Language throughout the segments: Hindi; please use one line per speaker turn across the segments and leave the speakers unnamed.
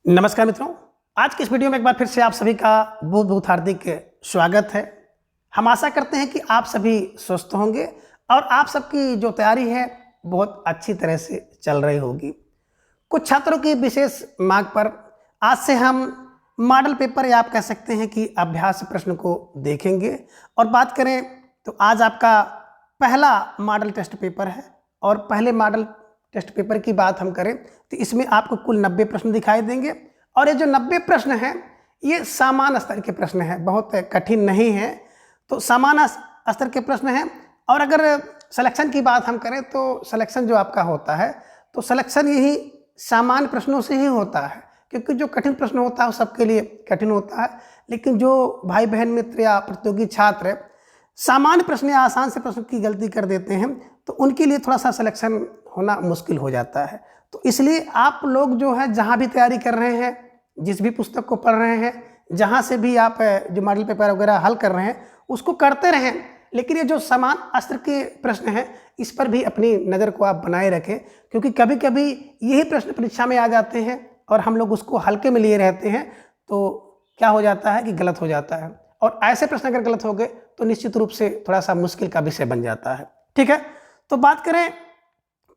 नमस्कार मित्रों, आज की इस वीडियो में एक बार फिर से आप सभी का बहुत बहुत हार्दिक स्वागत है। हम आशा करते हैं कि आप सभी स्वस्थ होंगे और आप सबकी जो तैयारी है बहुत अच्छी तरह से चल रही होगी। कुछ छात्रों की विशेष मांग पर आज से हम मॉडल पेपर या आप कह सकते हैं कि अभ्यास प्रश्न को देखेंगे। और बात करें तो आज आपका पहला मॉडल टेस्ट पेपर है और पहले मॉडल टेस्ट पेपर की बात हम करें तो इसमें आपको कुल 90 प्रश्न दिखाई देंगे। और ये जो 90 प्रश्न हैं ये सामान्य स्तर के प्रश्न हैं, बहुत कठिन नहीं है। तो सामान्य स्तर के प्रश्न हैं। और अगर सिलेक्शन की बात हम करें तो सिलेक्शन जो आपका होता है तो सिलेक्शन यही सामान्य प्रश्नों से ही होता है, क्योंकि जो कठिन प्रश्न होता है वो सबके लिए कठिन होता है। लेकिन जो भाई बहन मित्र या प्रतियोगी छात्र सामान्य प्रश्न या आसान से प्रश्न की गलती कर देते हैं तो उनके लिए थोड़ा सा सिलेक्शन होना मुश्किल हो जाता है। तो इसलिए आप लोग जो है जहाँ भी तैयारी कर रहे हैं, जिस भी पुस्तक को पढ़ रहे हैं, जहाँ से भी आप जो मॉडल पेपर वगैरह हल कर रहे हैं उसको करते रहें। लेकिन ये जो समान स्तर के प्रश्न हैं इस पर भी अपनी नज़र को आप बनाए रखें, क्योंकि कभी कभी यही प्रश्न परीक्षा में आ जाते हैं और हम लोग उसको हल्के में लिए रहते हैं तो क्या हो जाता है कि गलत हो जाता है। और ऐसे प्रश्न अगर गलत हो गए तो निश्चित रूप से थोड़ा सा मुश्किल का विषय बन जाता है। ठीक है, तो बात करें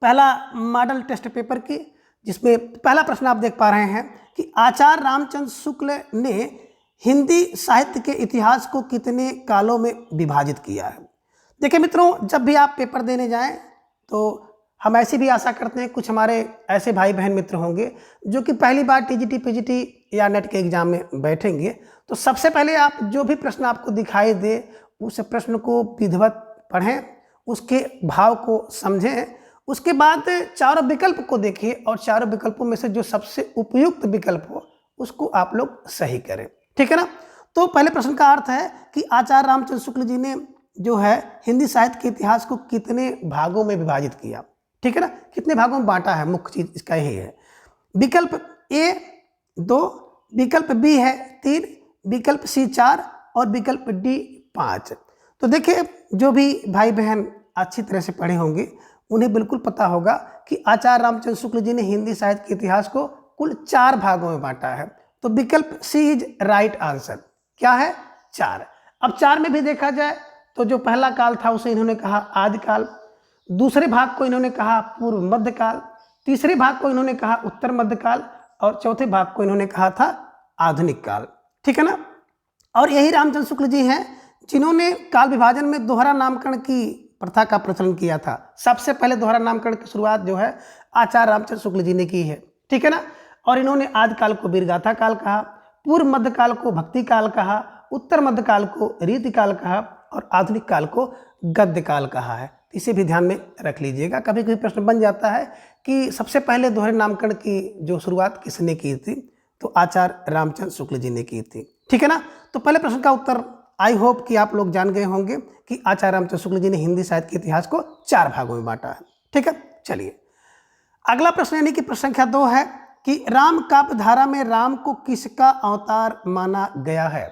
पहला मॉडल टेस्ट पेपर की, जिसमें पहला प्रश्न आप देख पा रहे हैं कि आचार्य रामचंद्र शुक्ल ने हिंदी साहित्य के इतिहास को कितने कालों में विभाजित किया है। देखिए मित्रों, जब भी आप पेपर देने जाएं तो हम ऐसी भी आशा करते हैं कुछ हमारे ऐसे भाई बहन मित्र होंगे जो कि पहली बार टीजीटी पीजीटी या नेट के एग्जाम में बैठेंगे। तो सबसे पहले आप जो भी प्रश्न आपको दिखाई दे उस प्रश्न को विधिवत पढ़ें, उसके भाव को समझें, उसके बाद चारों विकल्प को देखिए और चारों विकल्पों में से जो सबसे उपयुक्त विकल्प हो उसको आप लोग सही करें। ठीक है ना। तो पहले प्रश्न का अर्थ है कि आचार्य रामचंद्र शुक्ल जी ने जो है हिंदी साहित्य के इतिहास को कितने भागों में विभाजित किया। ठीक है ना, कितने भागों में बांटा है, मुख्य चीज इसका यही है। विकल्प ए 2, विकल्प बी है 3, विकल्प सी 4 और विकल्प डी 5। तो देखिए जो भी भाई बहन अच्छी तरह से पढ़े होंगे उन्हें बिल्कुल पता होगा कि आचार्य रामचंद्र शुक्ल जी ने हिंदी साहित्य के इतिहास को कुल 4 भागों में बांटा है। तो विकल्प सी इज राइट आंसर। क्या है? 4। अब 4 में भी देखा जाए तो जो पहला काल था उसे इन्होंने कहा आदिकाल, दूसरे भाग को इन्होंने कहा पूर्व मध्यकाल, तीसरे भाग को इन्होंने कहा उत्तर मध्यकाल और चौथे भाग को इन्होंने कहा था आधुनिक काल। ठीक है ना। और यही रामचंद्र शुक्ल जी हैं जिन्होंने काल विभाजन में दोहरा नामकरण की प्रथा का प्रचलन किया था। सबसे पहले दोहरा नामकरण की शुरुआत जो है आचार्य रामचंद्र शुक्ल जी ने की है। ठीक है ना। और इन्होंने आदिकाल को वीरगाथा काल कहा, पूर्व मध्यकाल को भक्ति काल कहा, उत्तर मध्यकाल को रीति काल कहा और आधुनिक काल को गद्य काल कहा है। इसे भी ध्यान में रख लीजिएगा। कभी कभी प्रश्न बन जाता है कि सबसे पहले दोहरे नामकरण की जो शुरुआत किसने की थी, तो आचार्य रामचंद्र शुक्ल जी ने की थी। ठीक है ना। तो पहले प्रश्न का उत्तर आई होप कि आप लोग जान गए होंगे कि आचार्य रामचंद्र शुक्ल जी ने हिंदी साहित्य के इतिहास को 4 भागों में बांटा है। ठीक है, चलिए अगला प्रश्न यानी कि प्रश्न संख्या 2 है कि राम काव्य धारा में राम को किसका अवतार माना गया है।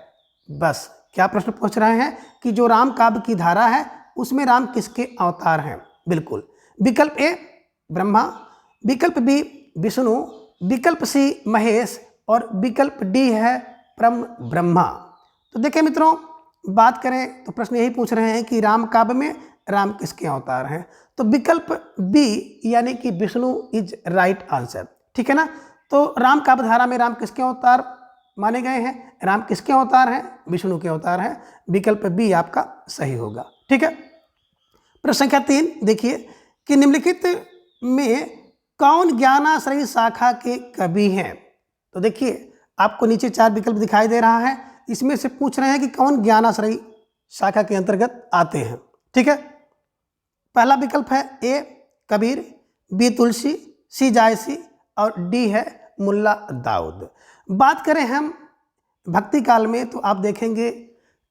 बस क्या प्रश्न पूछ रहे हैं कि जो राम काव्य की धारा है उसमें राम किसके अवतार हैं। बिल्कुल, विकल्प ए ब्रह्मा, विकल्प बी विष्णु, विकल्प सी महेश और विकल्प डी है परम ब्रह्मा। तो देखिए मित्रों, बात करें तो प्रश्न यही पूछ रहे हैं कि राम काव्य में राम किसके अवतार हैं। तो विकल्प बी यानी कि विष्णु इज राइट आंसर। ठीक है ना। तो राम काव्य धारा में राम किसके अवतार माने गए हैं, राम किसके अवतार हैं, विष्णु के अवतार हैं। विकल्प बी आपका सही होगा। ठीक है। प्रश्न संख्या 3 देखिए कि निम्नलिखित में कौन ज्ञानाश्रयी शाखा के कवि हैं। तो देखिए आपको नीचे 4 विकल्प दिखाई दे रहा है, इसमें से पूछ रहे हैं कि कौन ज्ञानाश्रयी शाखा के अंतर्गत आते हैं। ठीक है। पहला विकल्प है ए कबीर, बी तुलसी, सी जायसी और डी है मुल्ला दाऊद। बात करें हम भक्ति काल में तो आप देखेंगे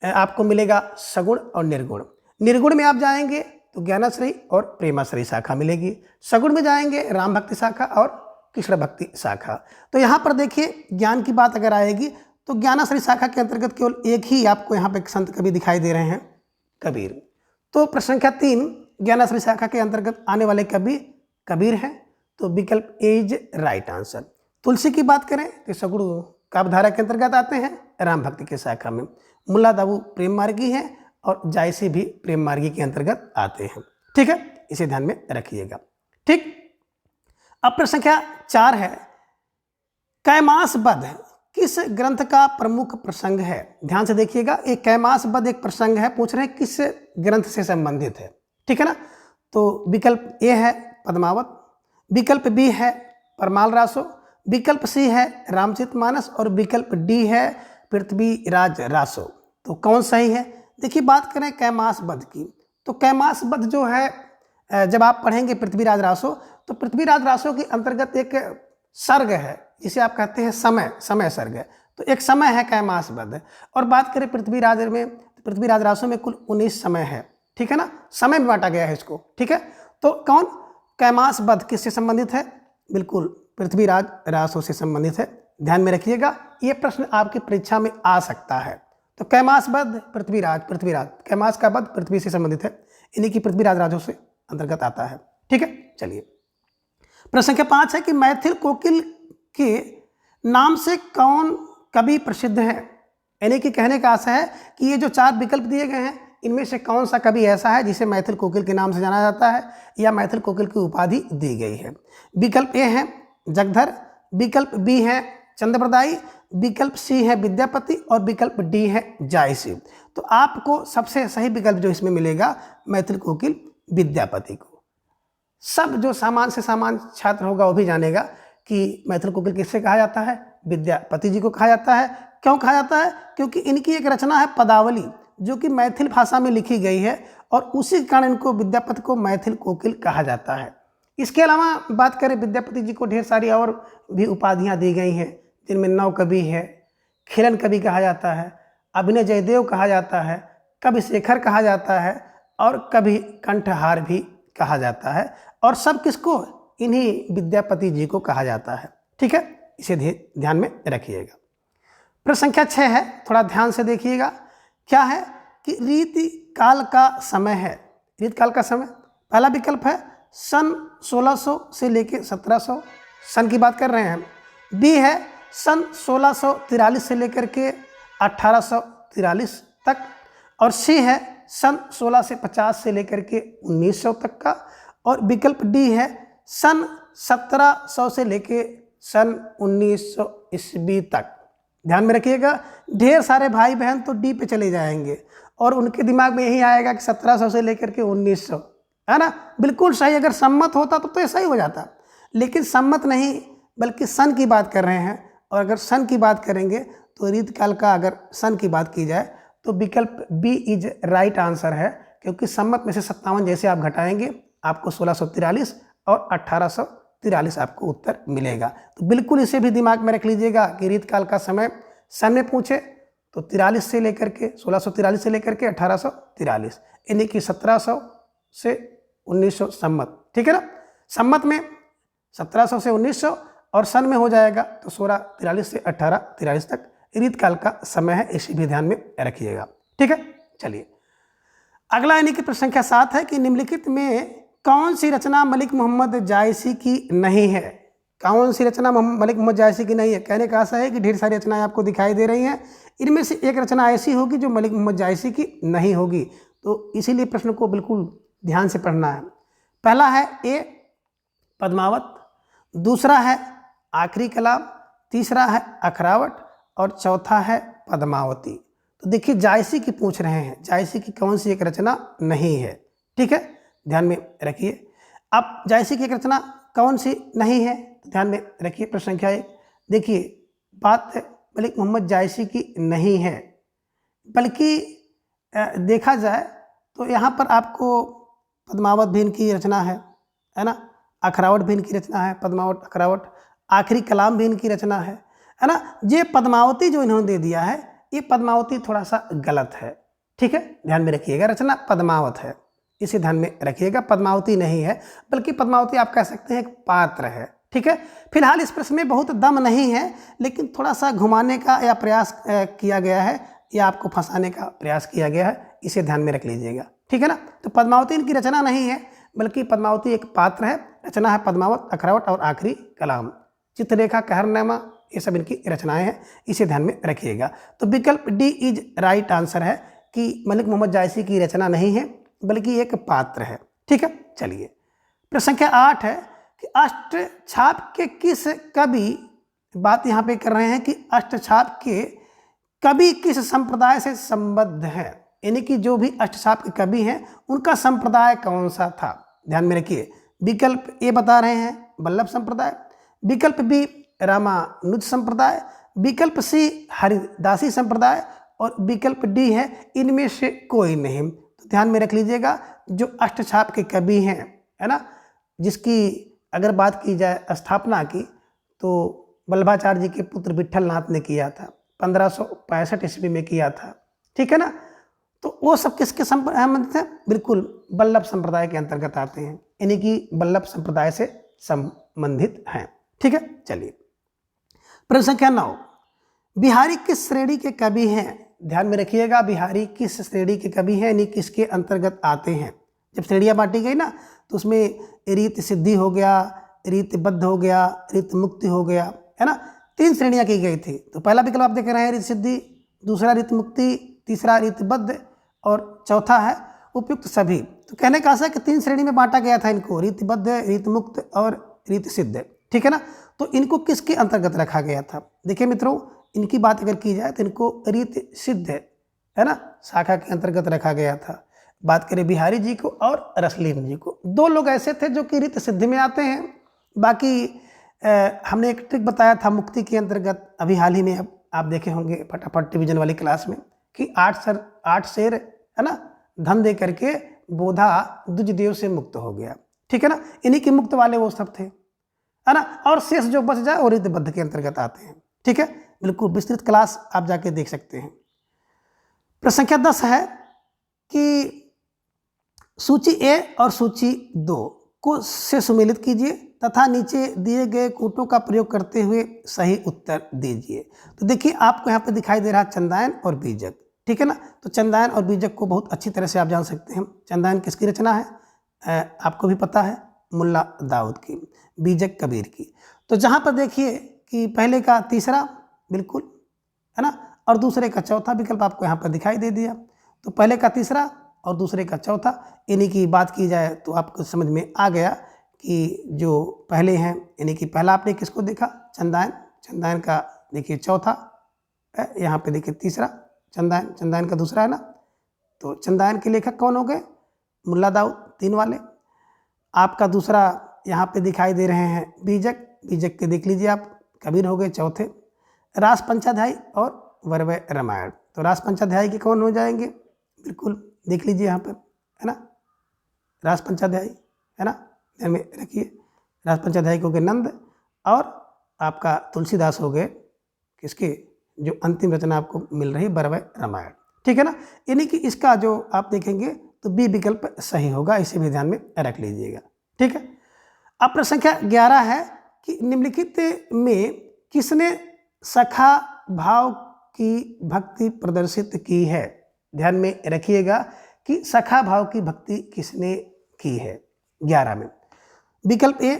आपको मिलेगा सगुण और निर्गुण। निर्गुण में आप जाएंगे तो ज्ञानाश्रयी और प्रेमाश्रयी शाखा मिलेगी। सगुण में जाएंगे राम भक्ति शाखा और कृष्ण भक्ति शाखा। तो यहाँ पर देखिए ज्ञान की बात अगर आएगी तो ज्ञानाश्रयी शाखा के अंतर्गत केवल एक ही आपको यहाँ पे संत कवि दिखाई दे रहे हैं, कबीर। तो प्रश्न संख्या 3 ज्ञानाश्रयी शाखा के अंतर्गत आने वाले कवि कबीर हैं। तो विकल्प ए इज राइट आंसर। तुलसी की बात करें तो सगुरु काव्यधारा के अंतर्गत आते हैं, राम भक्ति की शाखा में। मुल्ला दाऊ प्रेम मार्गी हैं और जायसी भी प्रेम मार्गी के अंतर्गत आते हैं। ठीक है, इसे ध्यान में रखिएगा। ठीक, अब प्रश्न संख्या 4 है, कैमासबद्ध किस ग्रंथ का प्रमुख प्रसंग है? ध्यान से देखिएगा, एक कैमासबद्ध एक प्रसंग है, पूछ रहे हैं किस ग्रंथ से संबंधित है। ठीक है ना, तो विकल्प ए है पद्मावत, विकल्प बी है परमाल रासो, विकल्प सी है रामचरितमानस और विकल्प डी है पृथ्वीराज रासो। तो कौन सही है? देखिए, बात करें कैमासबद्ध की, तो कैमासबद्ध जो है जब आप पढ़ेंगे पृथ्वीराज रासो, तो पृथ्वीराज रासो के अंतर्गत एक सर्ग है जिसे आप कहते हैं समय सर्ग है, तो एक समय है कैमासबद्ध। और बात करें पृथ्वीराज में, पृथ्वीराज रासो में कुल 19 समय है। ठीक है ना, समय में बांटा गया है इसको। ठीक है, तो कौन कैमासबद्ध किससे संबंधित है? बिल्कुल पृथ्वीराज रासो से संबंधित है। ध्यान में रखिएगा, ये प्रश्न आपकी परीक्षा में आ सकता है। तो कैमासबद्ध पृथ्वीराज कैमास का बद्ध पृथ्वी से संबंधित है, इन्हीं की पृथ्वीराज राजों से अंतर्गत आता है। ठीक है, चलिए प्रश्न संख्या 5 है कि मैथिल कोकिल के नाम से कौन कवि प्रसिद्ध है? यानी कि कहने का आशा है कि ये जो 4 विकल्प दिए गए हैं, इनमें से कौन सा कवि ऐसा है जिसे मैथिल कोकिल के नाम से जाना जाता है या मैथिल कोकिल की उपाधि दी गई है? विकल्प ए है जगधर, विकल्प बी है चंद्रप्रदायी, विकल्प सी है विद्यापति और विकल्प डी है जायसी। तो आपको सबसे सही विकल्प जो इसमें मिलेगा मैथिल कोकिल विद्यापति को। सब जो सामान्य से सामान्य छात्र होगा वो भी जानेगा कि मैथिल कोकिल किससे कहा जाता है? विद्यापति जी को कहा जाता है। क्यों कहा जाता है? क्योंकि इनकी एक रचना है पदावली जो कि मैथिल भाषा में लिखी गई है और उसी कारण इनको विद्यापति को मैथिल कोकिल कहा जाता है। इसके अलावा बात करें विद्यापति जी को ढेर सारी और भी उपाधियां दी गई हैं, जिनमें नव कवि है, खिलन कवि कहा जाता है, अभिनय जयदेव कहा जाता है, कवि शेखर कहा जाता है और कवि कंठहार भी कहा जाता है। और सब किसको? इन्हीं विद्यापति जी को कहा जाता है। ठीक है, इसे ध्यान में रखिएगा। प्रश्न संख्या 6 है, थोड़ा ध्यान से देखिएगा। क्या है कि रीति काल का समय है। रीति काल का समय, पहला विकल्प है सन 1600 से लेके 1700, सन की बात कर रहे हैं। बी है सन 1643 से लेकर के 1843 तक, और सी है सन 1650 से लेकर के 1900 तक का, और विकल्प डी है सन 1700 से लेके सन 1900 ईस्वी तक। ध्यान में रखिएगा, ढेर सारे भाई बहन तो डी पे चले जाएंगे और उनके दिमाग में यही आएगा कि 1700 से लेकर के 1900, है ना। बिल्कुल सही, अगर सम्मत होता तो ये सही हो जाता, लेकिन सम्मत नहीं बल्कि सन की बात कर रहे हैं। और अगर सन की बात करेंगे तो रीतकाल का अगर सन की बात की जाए तो विकल्प बी इज राइट आंसर है, क्योंकि सम्मत में से 57 जैसे आप घटाएंगे आपको 1643 और 1843 आपको उत्तर मिलेगा। तो बिल्कुल इसे भी दिमाग में रख लीजिएगा कि रीतकाल का समय सन में पूछे तो 43 से लेकर के 1643 से लेकर के 1843, यानी कि 1700 से 1900 सम्मत। ठीक है ना, सम्मत में 1700 से 1900 और सन में हो जाएगा तो 1643 से 1843 तक रीतकाल का समय है, इसे भी ध्यान में रखिएगा। ठीक है, चलिए अगला यानी कि प्रश्न संख्या 7 है कि निम्नलिखित में कौन सी रचना मलिक मोहम्मद जायसी की नहीं है। कौन सी रचना मलिक मोहम्मद जायसी की नहीं है? कहने का आशा है कि ढेर सारी रचनाएं आपको दिखाई दे रही हैं, इनमें से एक रचना ऐसी होगी जो मलिक मोहम्मद जायसी की नहीं होगी। तो इसीलिए प्रश्न को बिल्कुल ध्यान से पढ़ना है। पहला है ए पद्मावत, दूसरा है आखिरी कलाम, तीसरा है अखरावट और चौथा है पद्मावती। तो देखिए जायसी की पूछ रहे हैं, जायसी की कौन सी एक रचना नहीं है। ठीक है, ध्यान में रखिए। अब जायसी की एक रचना कौन सी नहीं है, ध्यान में रखिए। प्रश्न संख्या 1 देखिए, बात मलिक मोहम्मद जायसी की नहीं है, बल्कि देखा जाए तो यहाँ पर आपको पद्मावत भी इनकी रचना है ना, अखरावट भी इनकी रचना है, पद्मावत अखरावट, आखिरी कलाम भी इनकी रचना है ना। ये पद्मावती जो इन्होंने दे दिया है, ये पद्मावती थोड़ा सा गलत है। ठीक है, ध्यान में रखिएगा, रचना पद्मावत है, इसे ध्यान में रखिएगा, पद्मावती नहीं है, बल्कि पद्मावती आप कह सकते हैं एक पात्र है। ठीक है, फिलहाल इस प्रश्न में बहुत दम नहीं है, लेकिन थोड़ा सा घुमाने का या प्रयास किया गया है या आपको फंसाने का प्रयास किया गया है, इसे ध्यान में रख लीजिएगा। ठीक है ना, तो पद्मावती इनकी रचना नहीं है, बल्कि पद्मावती एक पात्र है, रचना है पद्मावत अखरावट और आखिरी कलाम। चित्ररेखा, कहरनामा, ये सब इनकी रचनाएं हैं, इसे ध्यान में रखिएगा। तो विकल्प डी इज राइट आंसर है कि मलिक मोहम्मद जायसी की रचना नहीं है बल्कि एक पात्र है। ठीक है, चलिए प्रश्न संख्या 8 है कि अष्टछाप के किस कवि, बात यहाँ पे कर रहे हैं कि अष्टछाप के कवि किस संप्रदाय से संबद्ध है, यानी कि जो भी अष्टछाप के कवि हैं उनका संप्रदाय कौन सा था। ध्यान में रखिए, विकल्प ए बता रहे हैं वल्लभ संप्रदाय, विकल्प बी रामानुज संप्रदाय, विकल्प सी हरिदासी संप्रदाय और विकल्प डी है इनमें से कोई नहीं। तो ध्यान में रख लीजिएगा, जो अष्टछाप के कवि हैं, है ना, जिसकी अगर बात की जाए स्थापना की तो वल्लभाचार्य जी के पुत्र विट्ठलनाथ ने किया था, 1565 ईस्वी में किया था। ठीक है ना, तो वो सब किसके संबंधित है, बिल्कुल वल्लभ संप्रदाय के अंतर्गत आते हैं, यानी कि वल्लभ संप्रदाय से संबंधित हैं। ठीक है, चलिए प्रश्न संख्या 9, बिहारी किस श्रेणी के कवि हैं। ध्यान में रखिएगा, बिहारी किस श्रेणी के कवि हैं, यानी किसके अंतर्गत आते हैं। जब श्रेणियाँ बांटी गई ना तो उसमें रीत सिद्धि हो गया, रीत बद्ध हो गया, रीत मुक्ति हो गया, है ना, 3 श्रेणियाँ की गई थी। तो पहला विकल्प आप देख रहे हैं रीत सिद्धि, दूसरा रीत मुक्ति, तीसरा रीत बद्ध और चौथा है उपयुक्त सभी। तो कहने का आशा है कि 3 श्रेणी में बांटा गया था इनको, रीत बद्ध, रीत मुक्त और रीत सिद्ध। ठीक है ना, तो इनको किसके अंतर्गत रखा गया था। देखिए मित्रों, इनकी बात अगर की जाए तो इनको रीत सिद्ध, है ना, शाखा के अंतर्गत रखा गया था। बात करें बिहारी जी को और रसलीन जी को, 2 लोग ऐसे थे जो कि रीत सिद्ध में आते हैं। बाकी हमने एक ट्रिक बताया था मुक्ति के अंतर्गत, अभी हाल ही में आप देखे होंगे फटाफट डिवीजन वाली क्लास में कि 8 शेर, है ना, धन दे करके बोधा दुजदेव से मुक्त हो गया। ठीक है ना, इन्हीं के मुक्त वाले वो सब थे, है ना, और शेष जो बच जाए वो रीतबद्ध के अंतर्गत आते हैं। ठीक है, बिल्कुल विस्तृत क्लास आप जाके देख सकते हैं। प्रश्न संख्या 10 है कि सूची ए और सूची 2 को से सुमेलित कीजिए तथा नीचे दिए गए कूटों का प्रयोग करते हुए सही उत्तर दीजिए। तो देखिए आपको यहाँ पर दिखाई दे रहा है चंदायन और बीजक। ठीक है ना, तो चंदायन और बीजक को बहुत अच्छी तरह से आप जान सकते हैं। चंदायन किसकी रचना है, आपको भी पता है, मुल्ला दाऊद की, बीजक कबीर की। तो जहाँ पर देखिए कि पहले का तीसरा बिल्कुल, है ना, और दूसरे का चौथा विकल्प आपको यहाँ पर दिखाई दे दिया। तो पहले का तीसरा और दूसरे का चौथा, यानी कि बात की जाए तो आपको समझ में आ गया कि जो पहले हैं, यानी कि पहला आपने किसको देखा, चंदायन, चंदायन का देखिए चौथा, यहाँ पे देखिए तीसरा चंदायन, चंदायन का दूसरा है ना। तो चंदायन के लेखक कौन हो गए, मुल्ला दाऊद, 3 वाले। आपका दूसरा यहाँ पे दिखाई दे रहे हैं बीजक, बीजक के देख लीजिए आप, कबीर हो गए चौथे। रास पंचाध्यायी और वरवय रामायण, तो रास पंचाध्यायी के कौन हो जाएंगे, बिल्कुल देख लीजिए यहाँ पर, है ना, रास पंचाध्यायी, है ना, ध्यान में रखिए। रास पंचाध्यायी हो गए नंद और आपका तुलसीदास हो गए किसके, जो अंतिम रचना आपको मिल रही वरवय रामायण। ठीक है ना, यानी कि इसका जो आप देखेंगे तो बी विकल्प सही होगा, इसे भी ध्यान में रख लीजिएगा। ठीक है, अब प्रश्न संख्या 11 है कि निम्नलिखित में किसने सखा भाव की भक्ति प्रदर्शित की है। ध्यान में रखिएगा कि सखा भाव की भक्ति किसने की है 11 में। विकल्प ए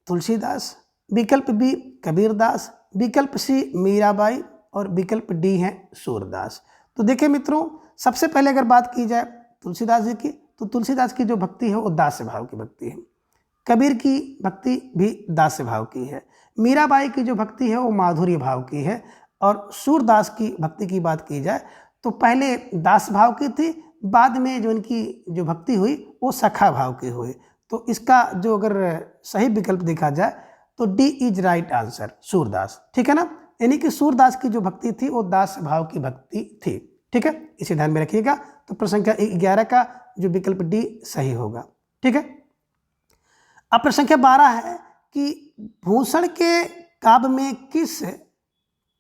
तुलसीदास, विकल्प बी कबीरदास, विकल्प सी मीराबाई और विकल्प डी है सूरदास। तो देखिए मित्रों, सबसे पहले अगर बात की जाए तुलसीदास जी की, तो तुलसीदास की जो भक्ति है वो दास्य भाव की भक्ति है। कबीर की भक्ति भी दास्य भाव की है। मीराबाई की जो भक्ति है वो माधुर्य भाव की है। और सूरदास की भक्ति की बात की जाए तो पहले दास भाव की थी, बाद में जो इनकी जो भक्ति हुई वो सखा भाव की हुई। तो इसका जो अगर सही विकल्प देखा जाए तो D is right answer, Surdas. ठीक है ना, यानी कि सूरदास की जो भक्ति थी वो दास भाव की भक्ति थी। ठीक है, इसे ध्यान में रखिएगा। तो प्रश्न संख्या 11 का जो विकल्प डी सही होगा। ठीक है, अब प्रश्न संख्या 12 है कि भूषण के काव्य में किस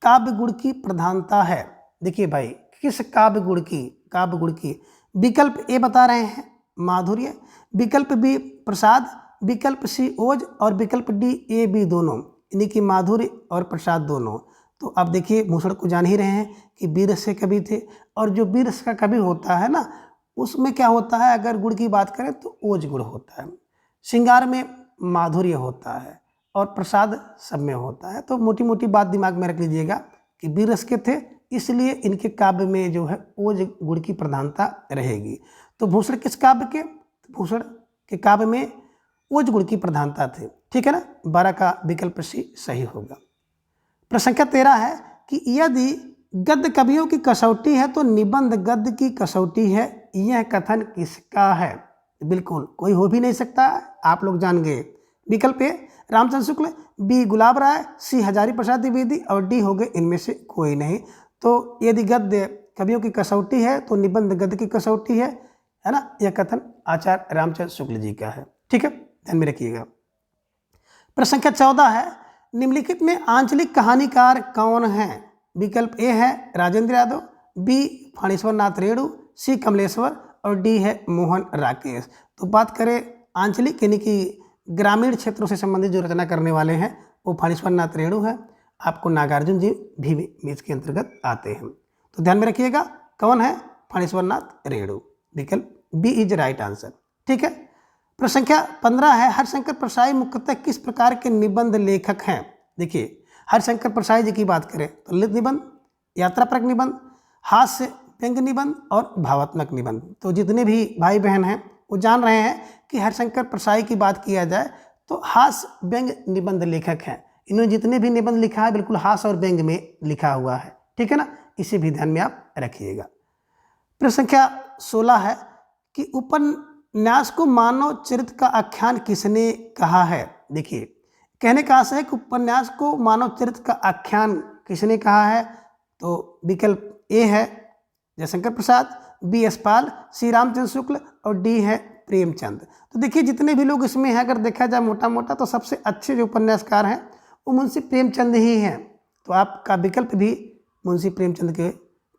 काव्य गुण की प्रधानता है। देखिए भाई, किस काव्य गुण की विकल्प ए बता रहे हैं माधुर्य, विकल्प बी प्रसाद, विकल्प सी ओज और विकल्प डी ए बी दोनों, यानी कि माधुर्य और प्रसाद दोनों। तो अब देखिए भूषण को जान ही रहे हैं कि बीरस से कवि थे, और जो बीरस का कवि होता है ना उसमें क्या होता है, अगर गुण की बात करें तो ओज गुण होता है, श्रृंगार में माधुर्य होता है, और प्रसाद सब में होता है। तो मोटी मोटी बात दिमाग में रख लीजिएगा कि बी रस के थे, इसलिए इनके काव्य में जो है ओज गुण की प्रधानता रहेगी। तो भूषण किस काव्य के? भूषण के काव्य में ओज गुण की प्रधानता थे। ठीक है ना, 12 का विकल्प सी सही होगा। प्रश्न संख्या 13 है कि यदि गद्य कवियों की कसौटी है तो निबंध गद्य की कसौटी है, यह कथन किसका है? बिल्कुल कोई हो भी नहीं सकता, आप लोग जान गए। विकल्प ए रामचंद्र शुक्ल, बी गुलाब राय, सी हजारी प्रसाद द्विवेदी और डी हो गए इनमें से कोई नहीं। तो यदि गद्य कवियों की कसौटी है तो निबंध गद्य की कसौटी है ना, यह कथन आचार्य रामचंद्र शुक्ल जी का है। ठीक है, ध्यान में रखिएगा। प्रश्न संख्या 14 है, निम्नलिखित में आंचलिक कहानीकार कौन है? विकल्प ए है राजेंद्र यादव, बी फणीश्वर नाथ रेणु, सी कमलेश्वर और डी है मोहन राकेश। तो बात करें आंचलिक यानी कि ग्रामीण क्षेत्रों से संबंधित जो रचना करने वाले हैं वो फणीश्वर नाथ रेणु है। आपको नागार्जुन जी भी इसके अंतर्गत आते हैं। तो ध्यान में रखिएगा कौन है? फणीश्वर नाथ रेणु। विकल्प बी इज राइट आंसर। ठीक है। प्रश्न संख्या 15 है, हरिशंकर परसाई मुख्यतः किस प्रकार के निबंध लेखक हैं? देखिए हरिशंकर परसाई जी की बात करें तो ललित निबंध, यात्रापरक निबंध, हास्य व्यंग्य निबंध और भावात्मक निबंध। तो जितने भी भाई बहन हैं वो जान रहे हैं कि हरिशंकर परसाई की बात किया जाए तो हास्य व्यंग्य निबंध लेखक हैं। इन्होंने जितने भी निबंध लिखा है बिल्कुल हास्य और व्यंग्य में लिखा हुआ है। ठीक है ना, इसे भी ध्यान में आप रखिएगा। प्रश्न संख्या 16 है कि उपन्यास को मानव चरित्र का आख्यान किसने कहा है? देखिए कहने का आशय है कि उपन्यास को मानव चरित्र का आख्यान किसने कहा है? तो विकल्प ए है जयशंकर प्रसाद, बी यशपाल, सी रामचंद्र शुक्ल और डी है प्रेमचंद। तो देखिए जितने भी लोग इसमें हैं अगर देखा जाए मोटा मोटा तो सबसे अच्छे जो उपन्यासकार हैं वो मुंशी प्रेमचंद ही हैं। तो आपका विकल्प भी मुंशी प्रेमचंद के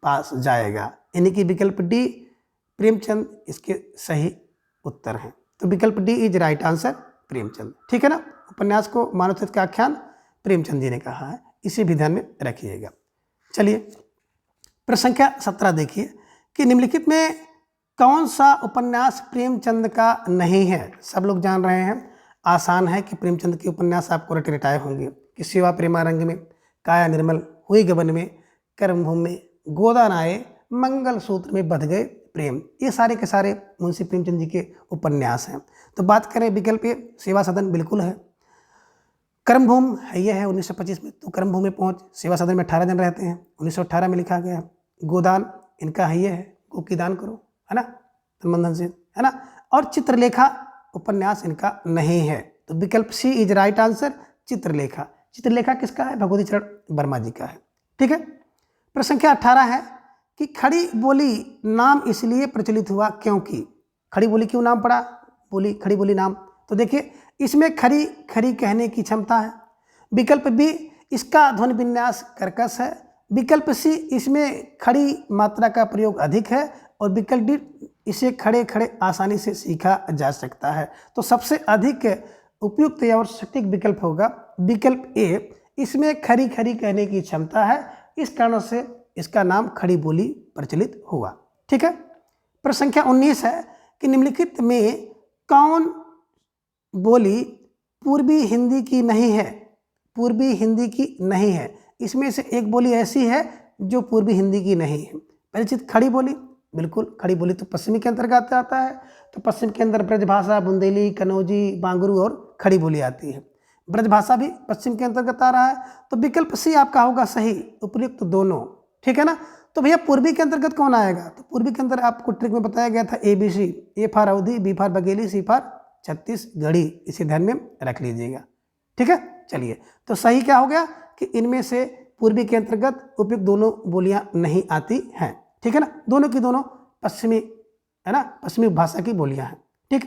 पास जाएगा, यानी कि विकल्प डी प्रेमचंद इसके सही उत्तर हैं। तो विकल्प D is right answer, Premchand. ठीक है ना, उपन्यास को मानव चरित्र का आख्यान प्रेमचंद जी ने कहा है, इसे भी ध्यान में रखिएगा। चलिए प्रश्न संख्या 17 देखिए कि निम्नलिखित में कौन सा उपन्यास प्रेमचंद का नहीं है? सब लोग जान रहे हैं, आसान है कि प्रेमचंद के उपन्यास आपको रटे रटाए होंगे कि शिवा प्रेमारंग में, काया निर्मल, हुई गबन में, कर्मभूमि में, गोदान आए, मंगल सूत्र में बध गए प्रेम, ये सारे के सारे मुंशी प्रेमचंद जी के उपन्यास हैं। तो बात करें विकल्प ए सेवा सदन बिल्कुल है, कर्मभूमि है ये है 1925 में, तो कर्मभूमि में पहुंच सेवा सदन में 18 जन रहते हैं, 1918 में लिखा गया है। गोदान इनका है ये है गोकी दान करो, है ना, संबंधन से, है ना। और चित्रलेखा उपन्यास इनका नहीं है। तो विकल्प C is right answer, Chitralekha. Chitralekha किसका है? भगवती चरण वर्मा जी का है। ठीक है। प्रश्न संख्या 18 है कि खड़ी बोली नाम इसलिए प्रचलित हुआ क्योंकि? खड़ी बोली क्यों नाम पड़ा? बोली खड़ी बोली नाम, तो देखिए इसमें खरी खरी कहने की क्षमता है। विकल्प बी इसका ध्वनि विन्यास कर्कश है। विकल्प सी इसमें खड़ी मात्रा का प्रयोग अधिक है और विकल्प डी इसे खड़े खड़े आसानी से सीखा जा सकता है। तो सबसे अधिक उपयुक्त और सटीक विकल्प होगा विकल्प ए, इसमें खरी खरी कहने की क्षमता है, इस कारण से इसका नाम खड़ी बोली प्रचलित हुआ। ठीक है। प्रश्न संख्या 19 है कि निम्नलिखित में कौन बोली पूर्वी हिंदी की नहीं है? पूर्वी हिंदी की नहीं है, इसमें से एक बोली ऐसी है जो पूर्वी हिंदी की नहीं है। परिचित खड़ी बोली, बिल्कुल खड़ी बोली तो पश्चिमी के अंतर्गत आता है। तो पश्चिम के अंदर ब्रजभाषा, बुंदेली, कनौजी, बांगरू और खड़ी बोली आती है। ब्रजभाषा भी पश्चिम के अंतर्गत आ रहा है। तो विकल्प सी आपका होगा सही, उपयुक्त दोनों। ठीक है ना। तो भैया पूर्वी के अंतर्गत कौन आएगा? तो पूर्वी के अंदर आपको ट्रिक में बताया गया था ABC, A for Awadhi, B for Bagheli, C for Chhattisgarhi, इसे ध्यान में रख लीजिएगा। ठीक है। चलिए तो सही क्या हो गया कि इनमें से पूर्वी के अंतर्गत उपयुक्त दोनों बोलियां नहीं आती हैं। ठीक है ना, दोनों की दोनों पश्चिमी, है ना, पश्चिमी भाषा की बोलियां हैं। ठीक।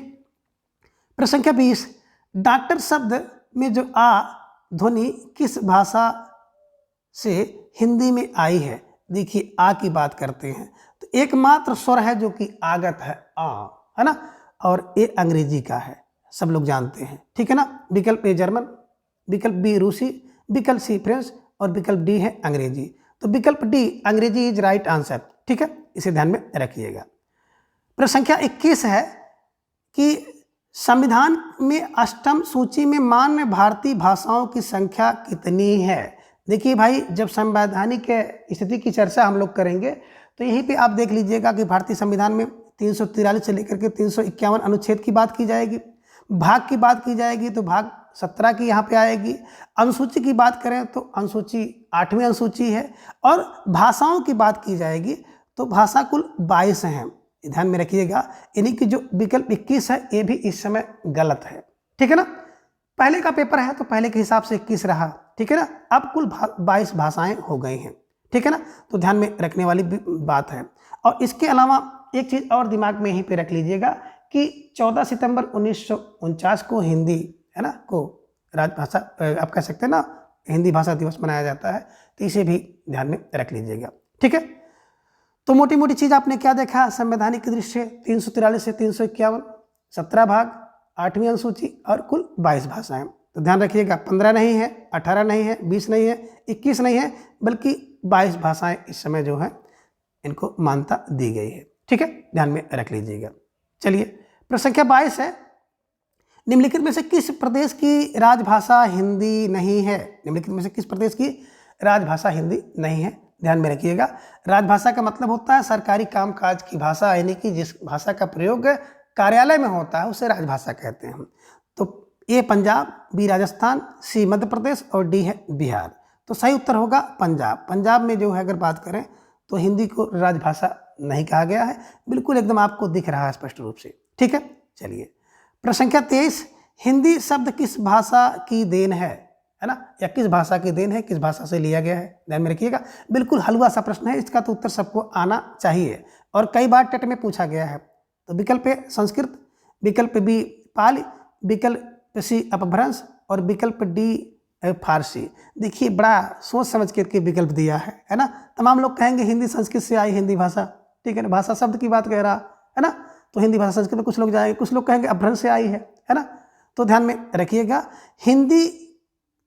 प्रश्न संख्या 20, डॉक्टर शब्द में जो आ ध्वनि किस भाषा से हिंदी में आई है? देखिए आ की बात करते हैं तो एकमात्र स्वर है जो कि आगत है आ, है ना, और ये अंग्रेजी का है, सब लोग जानते हैं। ठीक है ना। विकल्प ए जर्मन, विकल्प बी रूसी, विकल्प सी फ्रेंच और विकल्प डी है अंग्रेजी। तो विकल्प डी अंग्रेजी इज राइट आंसर। ठीक है, इसे ध्यान में रखिएगा। प्रश्न संख्या 21 है कि संविधान में अष्टम सूची में मान्य भारतीय भाषाओं की संख्या कितनी है? देखिए भाई, जब संवैधानिक स्थिति की चर्चा हम लोग करेंगे तो यहीं पे आप देख लीजिएगा कि भारतीय संविधान में 343 से लेकर के 351 अनुच्छेद की बात की जाएगी। भाग की बात की जाएगी तो भाग 17 की यहाँ पे आएगी। अनुसूची की बात करें तो अनुसूची 8वीं अनुसूची है। और भाषाओं की बात की जाएगी तो भाषा कुल 22 हैं। ध्यान में रखिएगा, यानी कि जो विकल्प 21 है ये भी इस समय गलत है। ठीक है ना, पहले का पेपर है तो पहले के हिसाब से 21 रहा। ठीक है ना, अब कुल 22 भाषाएं हो गई हैं। ठीक है ना, तो ध्यान में रखने वाली बात है। और इसके अलावा एक चीज़ और दिमाग में यहीं पे रख लीजिएगा कि 14 सितंबर 1949 को हिंदी है ना को राजभाषा आप कह सकते हैं ना, हिंदी भाषा दिवस मनाया जाता है, तो इसे भी ध्यान में रख लीजिएगा। ठीक है, तो मोटी मोटी चीज़ आपने क्या देखा संवैधानिक दृष्टि से 343 से 351, 17 भाग, 8वीं अनुसूची और कुल 22 भाषाएं। तो ध्यान रखिएगा, 15 नहीं है, 18 नहीं है, 20 नहीं है, 21 नहीं है, बल्कि 22 भाषाएं इस समय जो है इनको मान्यता दी गई है। ठीक है, ध्यान में रख लीजिएगा। चलिए, प्रश्न संख्या 22 है, निम्नलिखित में से किस प्रदेश की राजभाषा हिंदी नहीं है? निम्नलिखित में से किस प्रदेश की राजभाषा हिंदी नहीं है? ध्यान में रखिएगा, राजभाषा का मतलब होता है सरकारी कामकाज की भाषा, यानी कि जिस भाषा का प्रयोग कार्यालय में होता है उसे राजभाषा कहते हैं हम। तो ए पंजाब, बी राजस्थान, सी मध्य प्रदेश और डी है बिहार। तो सही उत्तर होगा पंजाब। पंजाब में जो है अगर बात करें तो हिंदी को राजभाषा नहीं कहा गया है, बिल्कुल एकदम आपको दिख रहा है स्पष्ट रूप से। ठीक है, चलिए, प्रश्न संख्या 23, हिंदी शब्द किस भाषा की देन है ना, या किस भाषा की देन है, किस भाषा से लिया गया है? ध्यान में रखिएगा, बिल्कुल हलवा सा प्रश्न है, इसका तो उत्तर सबको आना चाहिए और कई बार टेट में पूछा गया है। तो विकल्प ए संस्कृत, विकल्प बी पाली, विकल्प सी अपभ्रंश और विकल्प डी फारसी। देखिए, बड़ा सोच समझ के विकल्प दिया है ना। तमाम लोग कहेंगे हिंदी संस्कृत से आई हिंदी भाषा। ठीक है ना, भाषा शब्द की बात कह रहा है ना, तो हिंदी भाषा संस्कृत में कुछ लोग जाएंगे, कुछ लोग कहेंगे अपभ्रंश से आई है ना। तो ध्यान में रखिएगा, हिंदी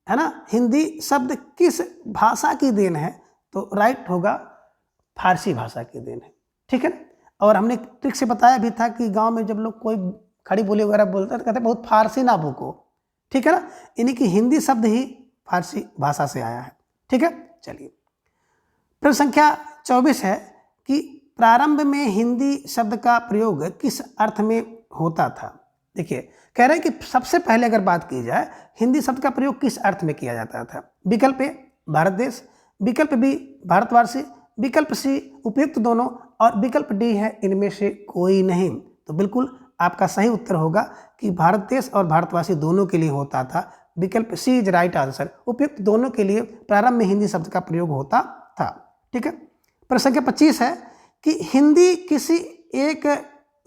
है ना, हिंदी शब्द किस भाषा की देन है? तो राइट होगा फारसी भाषा की देन है। ठीक है, और हमने ट्रिक से बताया भी था कि गांव में जब लोग कोई खड़ी बोली वगैरह बोलते हैं तो कहते हैं बहुत फारसी ना भूको। ठीक है ना, यानी कि हिंदी शब्द ही फारसी भाषा से आया है। ठीक है, चलिए, प्रश्न संख्या 24 है कि प्रारंभ में हिंदी शब्द का प्रयोग किस अर्थ में होता था? देखिए, कह रहे हैं कि सबसे पहले अगर बात की जाए हिंदी शब्द का प्रयोग किस अर्थ में किया जाता था? विकल्प ए भारत देश, विकल्प बी भारतवासी, विकल्प सी उपयुक्त दोनों और विकल्प डी है इनमें से कोई नहीं। तो बिल्कुल आपका सही उत्तर होगा कि भारत देश और भारतवासी दोनों के लिए होता था। विकल्प सी इज राइट आंसर, उपयुक्त दोनों के लिए प्रारंभ में हिंदी शब्द का प्रयोग होता था। ठीक है, प्रश्न संख्या 25 है कि हिंदी किसी एक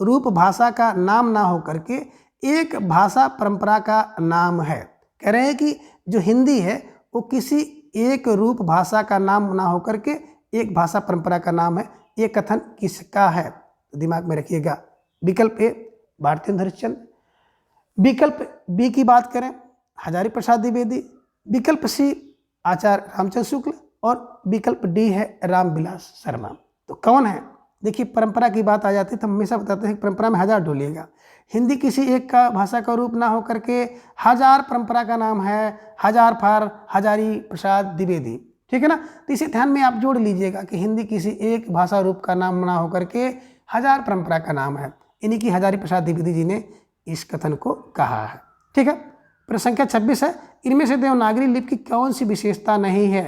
रूप भाषा का नाम ना होकर के एक भाषा परंपरा का नाम है। कह रहे हैं कि जो हिंदी है वो किसी एक रूप भाषा का नाम ना होकर के एक भाषा परंपरा का नाम है। ये कथन किसका है? तो दिमाग में रखिएगा, विकल्प ए भारतेंदु हरिश्चंद्र, विकल्प बी की बात करें हजारी प्रसाद द्विवेदी, विकल्प सी आचार्य रामचंद्र शुक्ल और विकल्प डी है रामविलास शर्मा। तो कौन है? देखिए, परंपरा की बात आ जाती है तो हमेशा बताते हैं कि परंपरा में हजार ढूंढिएगा। हिंदी किसी एक का भाषा का रूप ना होकर के हजार परंपरा का नाम है, हजार फार हजारी प्रसाद द्विवेदी। ठीक है ना, तो इसे ध्यान में आप जोड़ लीजिएगा कि हिंदी किसी एक भाषा रूप का नाम ना होकर के हजार परंपरा का नाम है, यानी कि हजारी प्रसाद द्विवेदी जी ने इस कथन को कहा है। ठीक है, प्रश्न संख्या 26 है, इनमें से देवनागरी लिपि की कौन सी विशेषता नहीं है?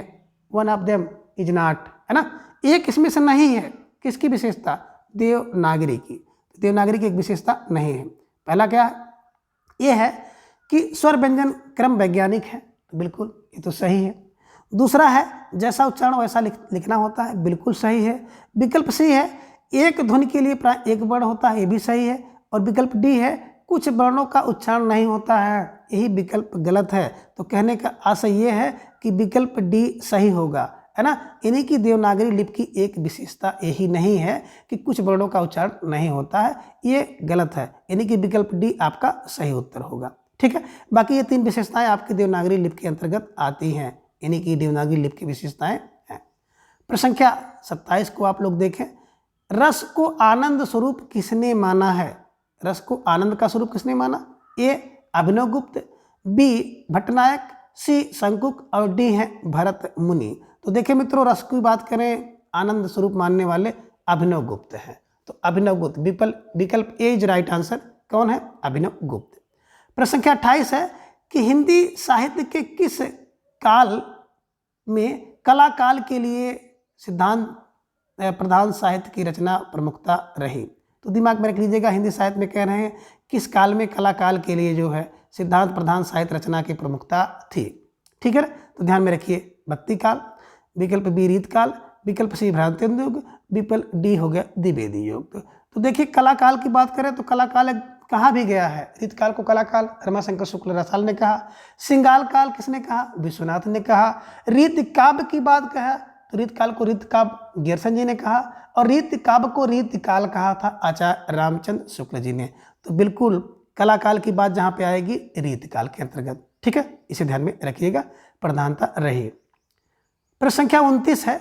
One of them is not, है ना, एक इसमें से नहीं है। किसकी विशेषता? देवनागरी की। देवनागरी की एक विशेषता नहीं है। पहला क्या है? ये है कि स्वर व्यंजन क्रम वैज्ञानिक है, बिल्कुल ये तो सही है। दूसरा है जैसा उच्चारण वैसा लिखना होता है, बिल्कुल सही है। विकल्प सी है एक ध्वनि के लिए प्राय एक वर्ण होता है, ये भी सही है। और विकल्प डी है कुछ वर्णों का उच्चारण नहीं होता है, यही विकल्प गलत है। तो कहने का आशय ये है कि विकल्प डी सही होगा, है ना, यानी कि देवनागरी लिपि की एक विशेषता यही नहीं है कि कुछ वर्णों का उच्चारण नहीं होता है, ये गलत है, यानी कि विकल्प डी आपका सही उत्तर होगा। ठीक है, बाकी ये 3 विशेषताएं आपकी देवनागरी लिपि के अंतर्गत आती हैं, यानी कि देवनागरी लिपि की विशेषताएं हैं। प्रश्न संख्या 27 को आप लोग देखें, रस को आनंद स्वरूप किसने माना है? रस को आनंद का स्वरूप किसने माना? ए अभिनवगुप्त, बी भट्टनायक, सी शंकुक और डी है भरत मुनि। तो देखिए मित्रों, रस की बात करें आनंद स्वरूप मानने वाले अभिनवगुप्त हैं। तो अभिनवगुप्त विकल्प ए इज राइट आंसर। कौन है? अभिनवगुप्त। प्रश्न संख्या 28 है कि हिंदी साहित्य के किस काल में कला काल के लिए सिद्धांत प्रधान साहित्य की रचना प्रमुखता रही? तो दिमाग में रख लीजिएगा, हिंदी साहित्य में कह रहे हैं किस काल में कला काल के लिए जो है सिद्धांत प्रधान साहित्य रचना की प्रमुखता थी। ठीक है ना? तो ध्यान में रखिए, भक्ति काल, विकल्प बी रीत काल, विकल्प सी भ्रांति युग, विकल्प डी हो गया द्विवेदी युग। तो देखिए कला काल की बात करें तो कला काल कहाँ भी गया है। रीत काल को कला काल रमाशंकर शुक्ल रसाल ने कहा। श्रृंगार काल किसने कहा? विश्वनाथ ने कहा। रीत काव्य की बात कहा तो रीत काल को रीत काव्य गेरसन जी ने कहा, और रीत काव्य को रीत काल कहा था आचार्य रामचंद्र शुक्ल जी ने। तो बिल्कुल कला काल की बात जहाँ पे आएगी रीत काल के अंतर्गत। ठीक है, इसे ध्यान में रखिएगा, प्रधानता रही। प्रश्न संख्या 29 है,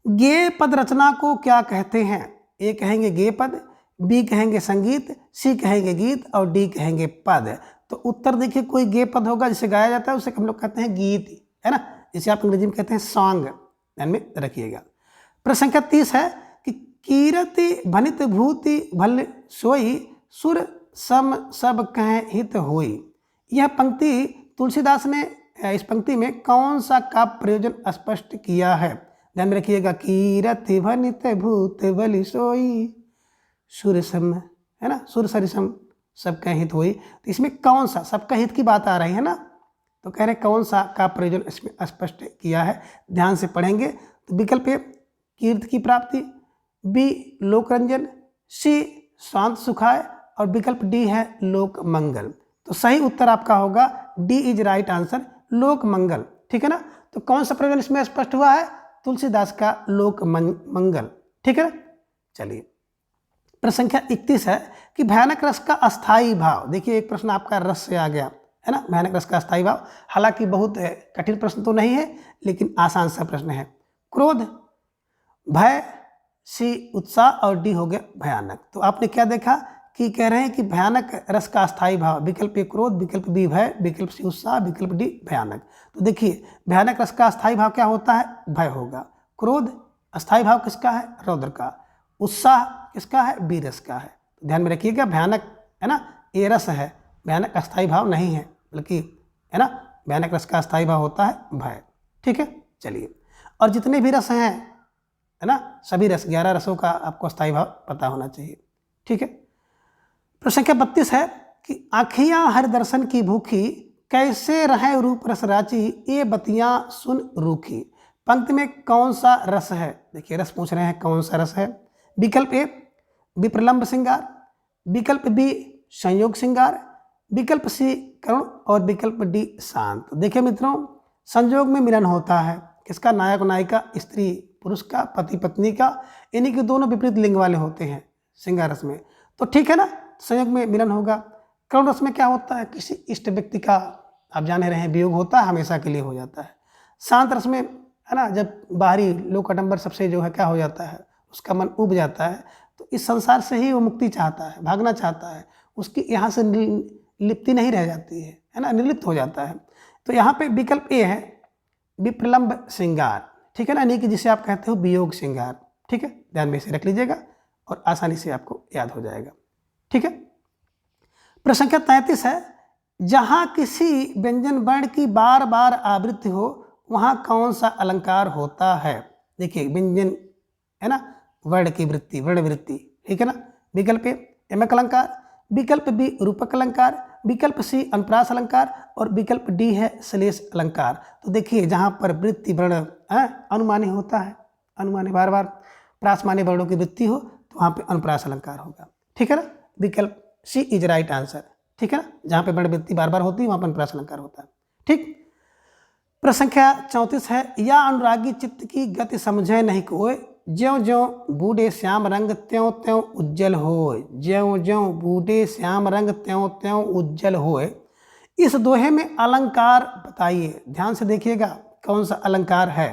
गेय पद रचना को क्या कहते हैं? ए कहेंगे गेय पद, बी कहेंगे संगीत, सी कहेंगे गीत और डी कहेंगे पद। तो उत्तर देखिए, कोई गेय पद होगा जिसे गाया जाता है उसे हम लोग कहते हैं गीत, है ना, जिसे आप अंग्रेजी में कहते हैं सॉन्ग। ध्यान में रखिएगा। प्रश्न संख्या 30 है कि कीरति भनित भूति भल सोई, सुर सम सब कह हित होई। यह पंक्ति तुलसीदास ने इस पंक्ति में कौन सा काव्य प्रयोजन स्पष्ट किया है? ध्यान में रखिएगा, कीरति भनित भूत भल सोई, सुर सम, है ना, सुर सरिसम सबका हित होई। तो इसमें कौन सा, सबका हित की बात आ रही है ना, तो कह रहे कौन सा का प्रयोजन इसमें स्पष्ट किया है? ध्यान से पढ़ेंगे तो विकल्प ए कीर्ति की प्राप्ति, बी लोकरंजन, सी शांत सुखाय और विकल्प डी है लोक मंगल। तो सही उत्तर आपका होगा डी इज राइट आंसर, लोक मंगल। ठीक है ना? तो कौन सा प्रयोजन इसमें स्पष्ट हुआ है? तुलसीदास का लोक मंगल। ठीक है ना? चलिए, प्रश्न संख्या 31 है कि भयानक रस का अस्थाई भाव। देखिए एक प्रश्न आपका रस से आ गया, है ना, भयानक रस का अस्थाई भाव। हालांकि बहुत कठिन प्रश्न तो नहीं है, लेकिन आसान सा प्रश्न है। क्रोध, भय, सी उत्साह और डी हो गया भयानक। तो आपने क्या देखा कि कह रहे हैं कि भयानक रस का अस्थाई भाव, विकल्प ए क्रोध, विकल्प बी भय, विकल्प सी उत्साह, विकल्प डी भयानक। तो देखिए भयानक रस का अस्थाई भाव क्या होता है? भय होगा। क्रोध अस्थाई भाव किसका है? रौद्र का। उत्साह किसका है? वीरस का है। तो ध्यान में रखिएगा, भयानक, है ना, ये रस है, भयानक अस्थाई भाव नहीं है, बल्कि, है ना, भयानक रस का अस्थाई भाव होता है भय। ठीक है, चलिए, और जितने भी रस हैं, है ना, सभी रस 11 रसों का आपको अस्थाई भाव पता होना चाहिए। ठीक है। प्रश्न संख्या 32 है कि आँखियाँ हर दर्शन की भूखी, कैसे रहे रूप रस राची, ये बतियाँ सुन रूखी। पंक्ति में कौन सा रस है? देखिए रस पूछ रहे हैं, कौन सा रस है? विकल्प ए विप्रलंब श्रृंगार, विकल्प बी संयोग श्रृंगार, विकल्प सी करुण और विकल्प डी शांत। देखिए मित्रों, संयोग में मिलन होता है किसका? नायक नायिका, स्त्री पुरुष का, पति पत्नी का, इन्हीं के दोनों विपरीत लिंग वाले होते हैं श्रृंगार रस में। तो ठीक है ना, संयोग में मिलन होगा। करुण रस में क्या होता है? किसी इष्ट व्यक्ति का, आप जाने रहे हैं, वियोग होता है, हमेशा के लिए हो जाता है। शांत रस में, है ना, जब बाहरी लोक आडंबर सबसे जो है क्या हो जाता है, उसका मन उब जाता है, तो इस संसार से ही वो मुक्ति चाहता है, भागना चाहता है, उसकी यहाँ से लिप्ति नहीं रह जाती है ना, निर्लिप्त हो जाता है। तो यहाँ पे विकल्प ए है विप्रलंब श्रृंगार। ठीक है ना, नहीं कि जिसे आप कहते हो वियोग श्रृंगार। ठीक है, ध्यान में इसे रख लीजिएगा और आसानी से आपको याद हो जाएगा। ठीक है। प्रश्न संख्या 33 है, जहाँ किसी व्यंजन वर्ण की बार बार आवृत्ति हो वहाँ कौन सा अलंकार होता है? देखिए व्यंजन, है ना, वर्ण की वृत्ति, वर्ण वृत्ति। ठीक है ना, विकल्प ए यमक अलंकार, विकल्प बी रूपक अलंकार, विकल्प सी अनुप्रास अलंकार और विकल्प डी है श्लेष अलंकार। तो देखिए जहाँ पर वृत्ति वर्ण अनुमानी होता है, अनुमानी बार बार प्रासमानी वर्णों की वृत्ति हो तो वहाँ पे अनुप्रास अलंकार होगा। ठीक है ना, विकल्प सी इज राइट आंसर। ठीक है ना, जहाँ पे वर्ण वृत्ति बार बार होती है वहाँ पर अनुप्रास अलंकार होता है। ठीक। प्रश्न संख्या 34 है, या अनुरागी चित्त की गति समझे नहीं कोय, ज्यों ज्यों बूढ़े श्याम रंग त्यों त्यों उज्जवल होय, ज्यों ज्यों बूढ़े श्याम रंग त्यों त्यों उज्जवल होय। इस दोहे में अलंकार बताइए। ध्यान से देखिएगा कौन सा अलंकार है।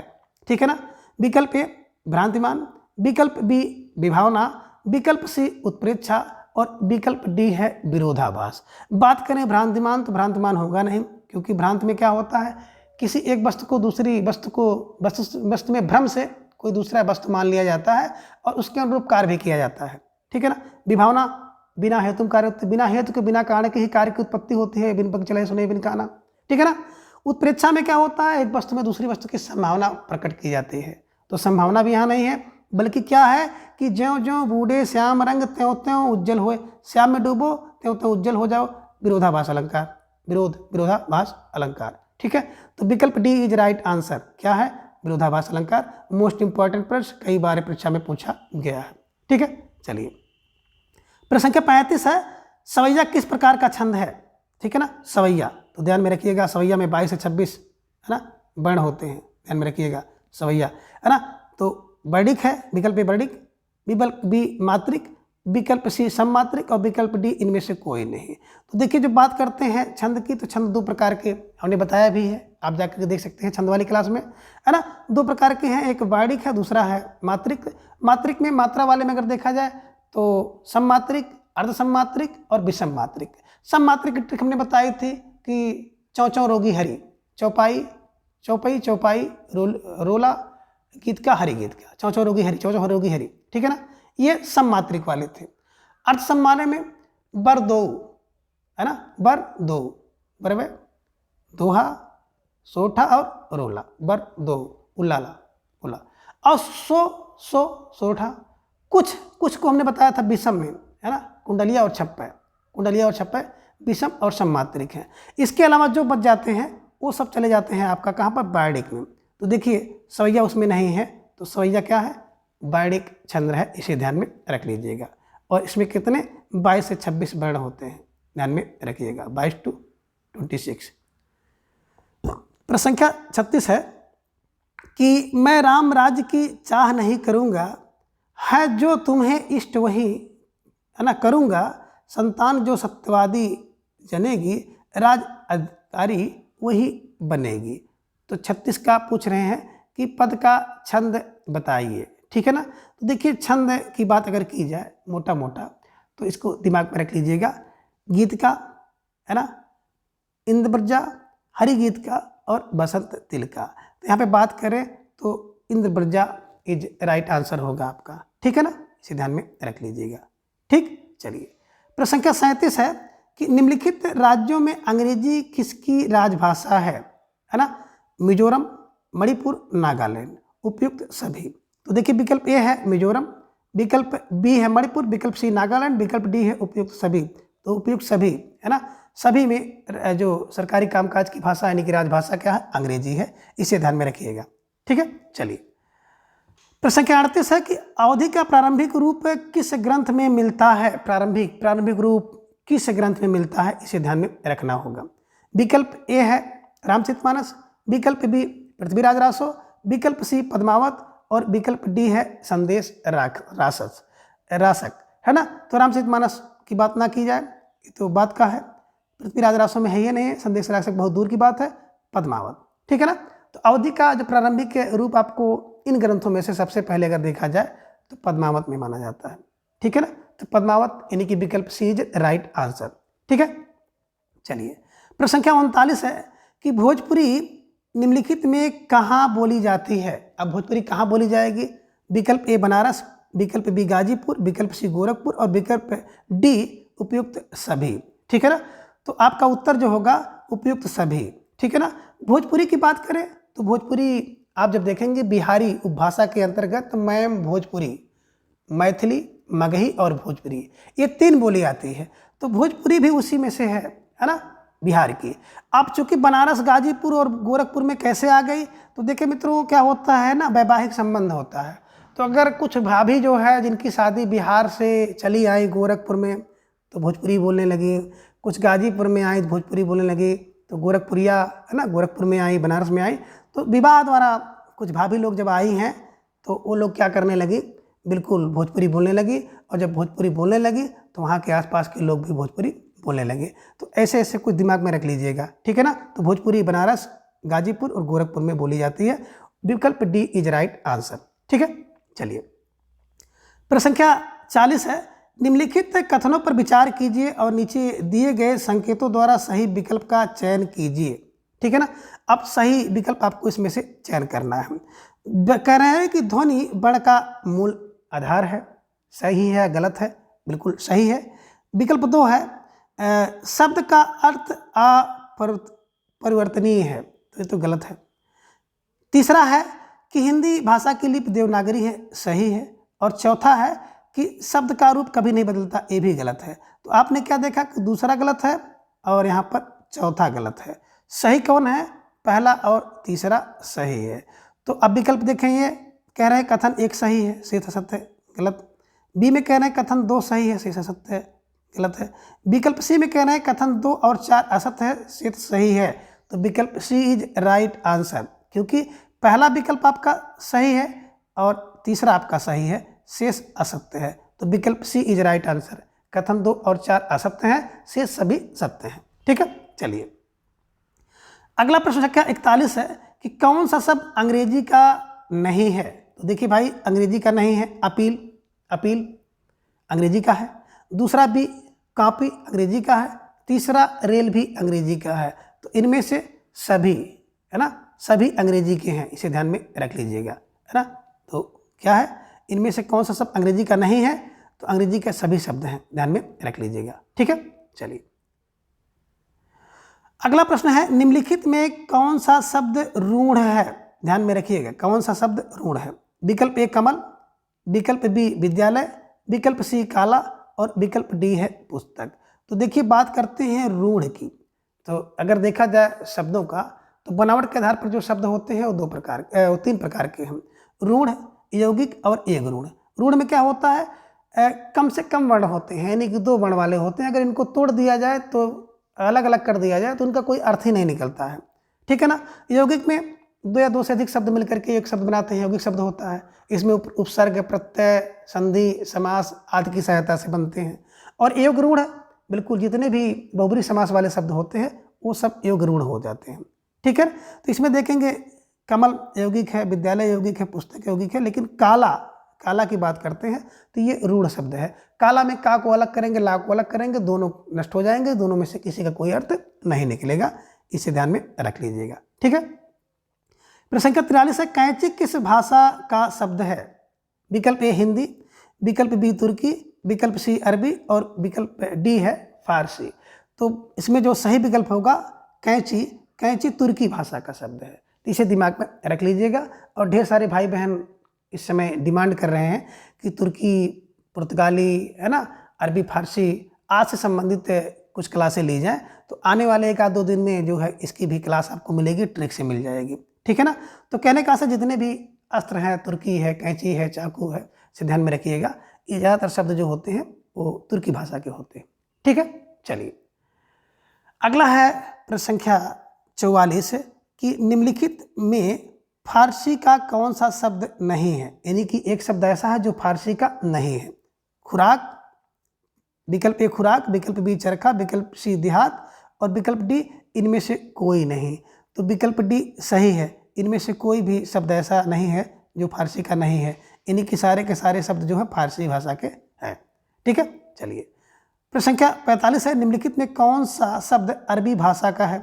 ठीक है ना, विकल्प ए भ्रांतिमान, विकल्प बी विभावना, विकल्प सी उत्प्रेक्षा और विकल्प डी है विरोधाभास। बात करें भ्रांतिमान, तो भ्रांतिमान होगा नहीं, क्योंकि भ्रांत में क्या होता है, किसी एक वस्तु को दूसरी वस्तु में भ्रम से कोई दूसरा वस्तु मान लिया जाता है और उसके अनुरूप कार्य भी किया जाता है। ठीक है ना। विभावना बिना हेतु कार्य, बिना हेतु के बिना कारण के ही कार्य की उत्पत्ति होती है, बिन पंख चले सुने बिन काना। ठीक है ना। उत्प्रेक्षा में क्या होता है, एक वस्तु में दूसरी वस्तु की संभावना प्रकट की जाती है, तो संभावना भी यहाँ नहीं है, बल्कि क्या है कि ज्यों ज्यों बूढ़े श्याम रंग त्यों त्यों उज्जवल होए, श्याम में डूबो त्यों त्यों उज्जवल हो जाओ, विरोधाभास अलंकार, विरोधाभास अलंकार। ठीक है। तो विकल्प डी इज राइट आंसर। क्या है, विरोधाभास अलंकार। मोस्ट इंपॉर्टेंट प्रश्न, कई बार परीक्षा में पूछा गया है। ठीक है। चलिए, प्रश्न संख्या 35 है, सवैया किस प्रकार का छंद है। ठीक है ना। सवैया, तो ध्यान में रखिएगा, सवैया में 22 से 26 है ना वर्ण होते हैं, ध्यान में रखिएगा सवैया है ना। तो वर्णिक है, विकल्प ए वर्णिक, विकल्प बी मात्रिक, विकल्प सी सममात्रिक और विकल्प डी इनमें से कोई नहीं। तो देखिए, जब बात करते हैं छंद की, तो छंद दो प्रकार के हमने बताया भी है, आप जाकर देख सकते हैं छंद वाली क्लास में, है ना। दो प्रकार के हैं, एक वर्णिक है, दूसरा है मात्रिक। मात्रिक में मात्रा वाले में अगर देखा जाए तो सममात्रिक, अर्धसममात्रिक और विषम मात्रिक। सममात्रिक की ट्रिक हमने बताई थी कि चौं चौं रोगी हरि, चौपाई चौपाई चौपाई रोला गीत का हरि गीत का, चौं चौं रोगी हरि, चौं चौं रोगी हरि। ठीक है ना। ये सममात्रिक वाले थे। अर्थ सम्माने में बर दो है ना, बर दो बरवे दोहा सोठा और रोला, बर दो उल्लाला उल्ला, और सोठा। कुछ को हमने बताया था विषम में, है ना, कुंडलिया और छप्पे, कुंडलिया और छप्पे विषम और सममात्रिक हैं। इसके अलावा जो बच जाते हैं वो सब चले जाते हैं आपका कहाँ पर, वर्णिक में। तो देखिए, सवैया उसमें नहीं है, तो सवैया क्या है, वर्णिक छंद है, इसे ध्यान में रख लीजिएगा। और इसमें कितने 22 से 26 वर्ण होते हैं, ध्यान में रखिएगा, 22 to 26। प्रश्न संख्या 36 है कि मैं राम राज्य की चाह नहीं करूँगा, है जो तुम्हें इष्ट वही है ना करूँगा, संतान जो सत्यवादी जनेगी, राज अधिकारी वही बनेगी। तो 36 का पूछ रहे हैं कि पद का छंद बताइए। ठीक है ना। तो देखिए, छंद की बात अगर की जाए मोटा मोटा, तो इसको दिमाग में रख लीजिएगा, गीत का है ना, इंद्रब्रजा, हरि गीत का और बसंत तिल का। तो यहाँ पे बात करें तो इंद्रब्रजा इज राइट आंसर होगा आपका। ठीक है ना, इसे ध्यान में रख लीजिएगा। ठीक। चलिए, प्रश्न संख्या 37 है कि निम्नलिखित राज्यों में अंग्रेजी किसकी राजभाषा है ना। मिजोरम, मणिपुर, नागालैंड, उपयुक्त सभी। तो देखिए, विकल्प ए है मिजोरम, विकल्प बी है मणिपुर, विकल्प सी नागालैंड, विकल्प डी है उपयुक्त सभी। तो उपयुक्त सभी है ना, सभी में जो सरकारी कामकाज की भाषा यानी कि राजभाषा क्या है, अंग्रेजी है, इसे ध्यान में रखिएगा। ठीक है। चलिए, प्रश्न संख्या 38 है कि अवधि का प्रारंभिक रूप किस ग्रंथ में मिलता है। प्रारंभिक रूप किस ग्रंथ में मिलता है, इसे ध्यान में रखना होगा। विकल्प ए है रामचरितमानस, विकल्प बी पृथ्वीराज रासो, विकल्प सी पद्मावत और विकल्प डी है संदेश रासक है ना। तो रामचरितमानस की बात ना की जाए, तो बात का है, पृथ्वीराज रासो में है ये नहीं है, संदेश रासक बहुत दूर की बात है, पद्मावत। ठीक है ना। तो अवधि का जो प्रारंभिक रूप आपको इन ग्रंथों में से सबसे पहले अगर देखा जाए तो पद्मावत में माना जाता है। ठीक है ना। तो पद्मावत यानी कि विकल्प सी इज राइट आंसर। ठीक है। चलिए, प्रश्न संख्या 39 है कि भोजपुरी निम्नलिखित में कहाँ बोली जाती है। अब भोजपुरी कहाँ बोली जाएगी, विकल्प ए बनारस, विकल्प बी गाजीपुर, विकल्प सी गोरखपुर और विकल्प डी उपयुक्त सभी। ठीक है ना। तो आपका उत्तर जो होगा उपयुक्त सभी। ठीक है ना। भोजपुरी की बात करें तो भोजपुरी आप जब देखेंगे बिहारी उपभाषा के अंतर्गत मैम भोजपुरी, मैथिली, मगही और भोजपुरी, ये 3 बोली आती है। तो भोजपुरी भी उसी में से है ना, बिहार की। अब चूंकि बनारस, गाजीपुर और गोरखपुर में कैसे आ गई, तो देखिए मित्रों, क्या होता है ना, वैवाहिक संबंध होता है। तो अगर कुछ भाभी जो है जिनकी शादी बिहार से चली आई गोरखपुर में, तो भोजपुरी बोलने लगी, कुछ गाजीपुर में आई भोजपुरी बोलने लगी, तो गोरखपुरिया है ना, गोरखपुर में आई, बनारस में आई। तो विवाह द्वारा कुछ भाभी लोग जब आई हैं तो वो लोग क्या करने लगी, बिल्कुल भोजपुरी बोलने लगी, और जब भोजपुरी बोलने लगी तो वहाँ के आसपास के लोग भी भोजपुरी बोलने लगे। तो ऐसे ऐसे कुछ दिमाग में रख लीजिएगा। ठीक है ना। तो भोजपुरी बनारस, गाजीपुर और गोरखपुर में बोली जाती है, विकल्प डी इज राइट आंसर। ठीक है। चलिए, प्रश्न संख्या 40 है निम्नलिखित कथनों पर विचार कीजिए और नीचे दिए गए संकेतों द्वारा सही विकल्प का चयन कीजिए। ठीक है ना। अब सही विकल्प आपको इसमें से चयन करना है। कह रहे हैं कि ध्वनि वर्ण का मूल आधार है। सही है गलत है? बिल्कुल सही है। विकल्प 2 है शब्द का अर्थ अपरिवर्तनीय है, तो ये तो गलत है। तीसरा है कि हिंदी भाषा की लिपि देवनागरी है, सही है। और चौथा है कि शब्द का रूप कभी नहीं बदलता, ये भी गलत है। तो आपने क्या देखा कि दूसरा गलत है और यहाँ पर चौथा गलत है। सही कौन है? पहला और तीसरा सही है। तो अब विकल्प देखेंगे, कह रहे हैं कथन 1 सही है, सीधा सत्य है, गलत। बी में कह रहे हैं कथन 2 सही है, सीधा सत्य है, गलत है। विकल्प सी में कह रहे हैं कथन 2 और 4 असत्य है, सीधा सही है। तो विकल्प सी इज राइट आंसर, क्योंकि पहला विकल्प आपका सही है और तीसरा आपका सही है, शेष असत्य है। तो विकल्प सी इज राइट आंसर। कथन 2 और 4 असत्य हैं, शेष सभी सत्य हैं। ठीक है, चलिए अगला प्रश्न संख्या 41 है कि कौन सा शब्द अंग्रेजी का नहीं है। तो देखिए भाई, अंग्रेजी का नहीं है अपील, अपील अंग्रेजी का है। दूसरा बी कॉपी अंग्रेजी का है। तीसरा रेल भी अंग्रेजी का है। तो इनमें से सभी, है ना, सभी अंग्रेजी के हैं, इसे ध्यान में रख लीजिएगा, है ना। तो क्या है, इनमें से कौन सा शब्द अंग्रेजी का नहीं है? तो अंग्रेजी के सभी शब्द हैं, ध्यान में रख लीजिएगा। ठीक है, चलिए अगला प्रश्न है निम्नलिखित में कौन सा शब्द रूढ़ है? ध्यान में रखिएगा, कौन सा शब्द रूढ़ है? विकल्प ए कमल, विकल्प बी विद्यालय, विकल्प सी काला और विकल्प डी है पुस्तक। तो देखिए बात करते हैं रूढ़ की। तो अगर देखा जाए शब्दों का, तो बनावट के आधार पर जो शब्द होते हैं वो 3 प्रकार के हैं, रूढ़, यौगिक और एक रूढ़। रूढ़ में क्या होता है, कम से कम वर्ण होते हैं, यानी कि 2 वर्ण वाले होते हैं। अगर इनको तोड़ दिया जाए, तो अलग अलग कर दिया जाए, तो उनका कोई अर्थ ही नहीं निकलता है। ठीक है ना। यौगिक में 2 या 2 से अधिक शब्द मिलकर के एक शब्द बनाते हैं, यौगिक शब्द होता है। इसमें उपसर्ग, प्रत्यय, संधि, समास आदि की सहायता से बनते हैं। और योग रूढ़, बिल्कुल जितने भी बहुब्री समास वाले शब्द होते हैं वो सब योग रूढ़ हो जाते हैं। ठीक है। तो इसमें देखेंगे कमल यौगिक है, विद्यालय यौगिक है, पुस्तक यौगिक है, लेकिन काला, काला की बात करते हैं तो ये रूढ़ शब्द है। काला में का को अलग करेंगे, ला को अलग करेंगे, दोनों नष्ट हो जाएंगे, दोनों में से किसी का कोई अर्थ नहीं निकलेगा, इसे ध्यान में रख लीजिएगा। ठीक है। प्रश्न संख्या 43 है कैंची किस भाषा का शब्द है? विकल्प ए हिंदी, विकल्प बी तुर्की, विकल्प सी अरबी और विकल्प डी है फारसी। तो इसमें जो सही विकल्प होगा कैंची, कैंची तुर्की भाषा का शब्द है। तो इसे दिमाग में रख लीजिएगा। और ढेर सारे भाई बहन इस समय डिमांड कर रहे हैं कि तुर्की, पुर्तगाली, है ना, अरबी, फारसी आज से संबंधित कुछ क्लासें ली जाएं। तो आने वाले 1-2 दिन में जो है इसकी भी क्लास आपको मिलेगी, ट्रिक से मिल जाएगी। ठीक है ना। तो कहने का से जितने भी अस्त्र हैं, तुर्की है, कैंची है, चाकू है, इसे ध्यान में रखिएगा। ये ज़्यादातर शब्द जो होते हैं वो तुर्की भाषा के होते हैं। ठीक है, चलिए अगला है प्रश्न संख्या 44 कि निम्नलिखित में फारसी का कौन सा शब्द नहीं है? यानी कि एक शब्द ऐसा है जो फारसी का नहीं है। खुराक, विकल्प ए खुराक, विकल्प बी चरखा, विकल्प सी देहात और विकल्प डी इनमें से कोई नहीं। तो विकल्प डी सही है, इनमें से कोई भी शब्द ऐसा नहीं है जो फारसी का नहीं है। इन्हीं के सारे शब्द जो है फारसी भाषा के हैं। ठीक है, चलिए प्रश्न संख्या 45 है निम्नलिखित में कौन सा शब्द अरबी भाषा का है?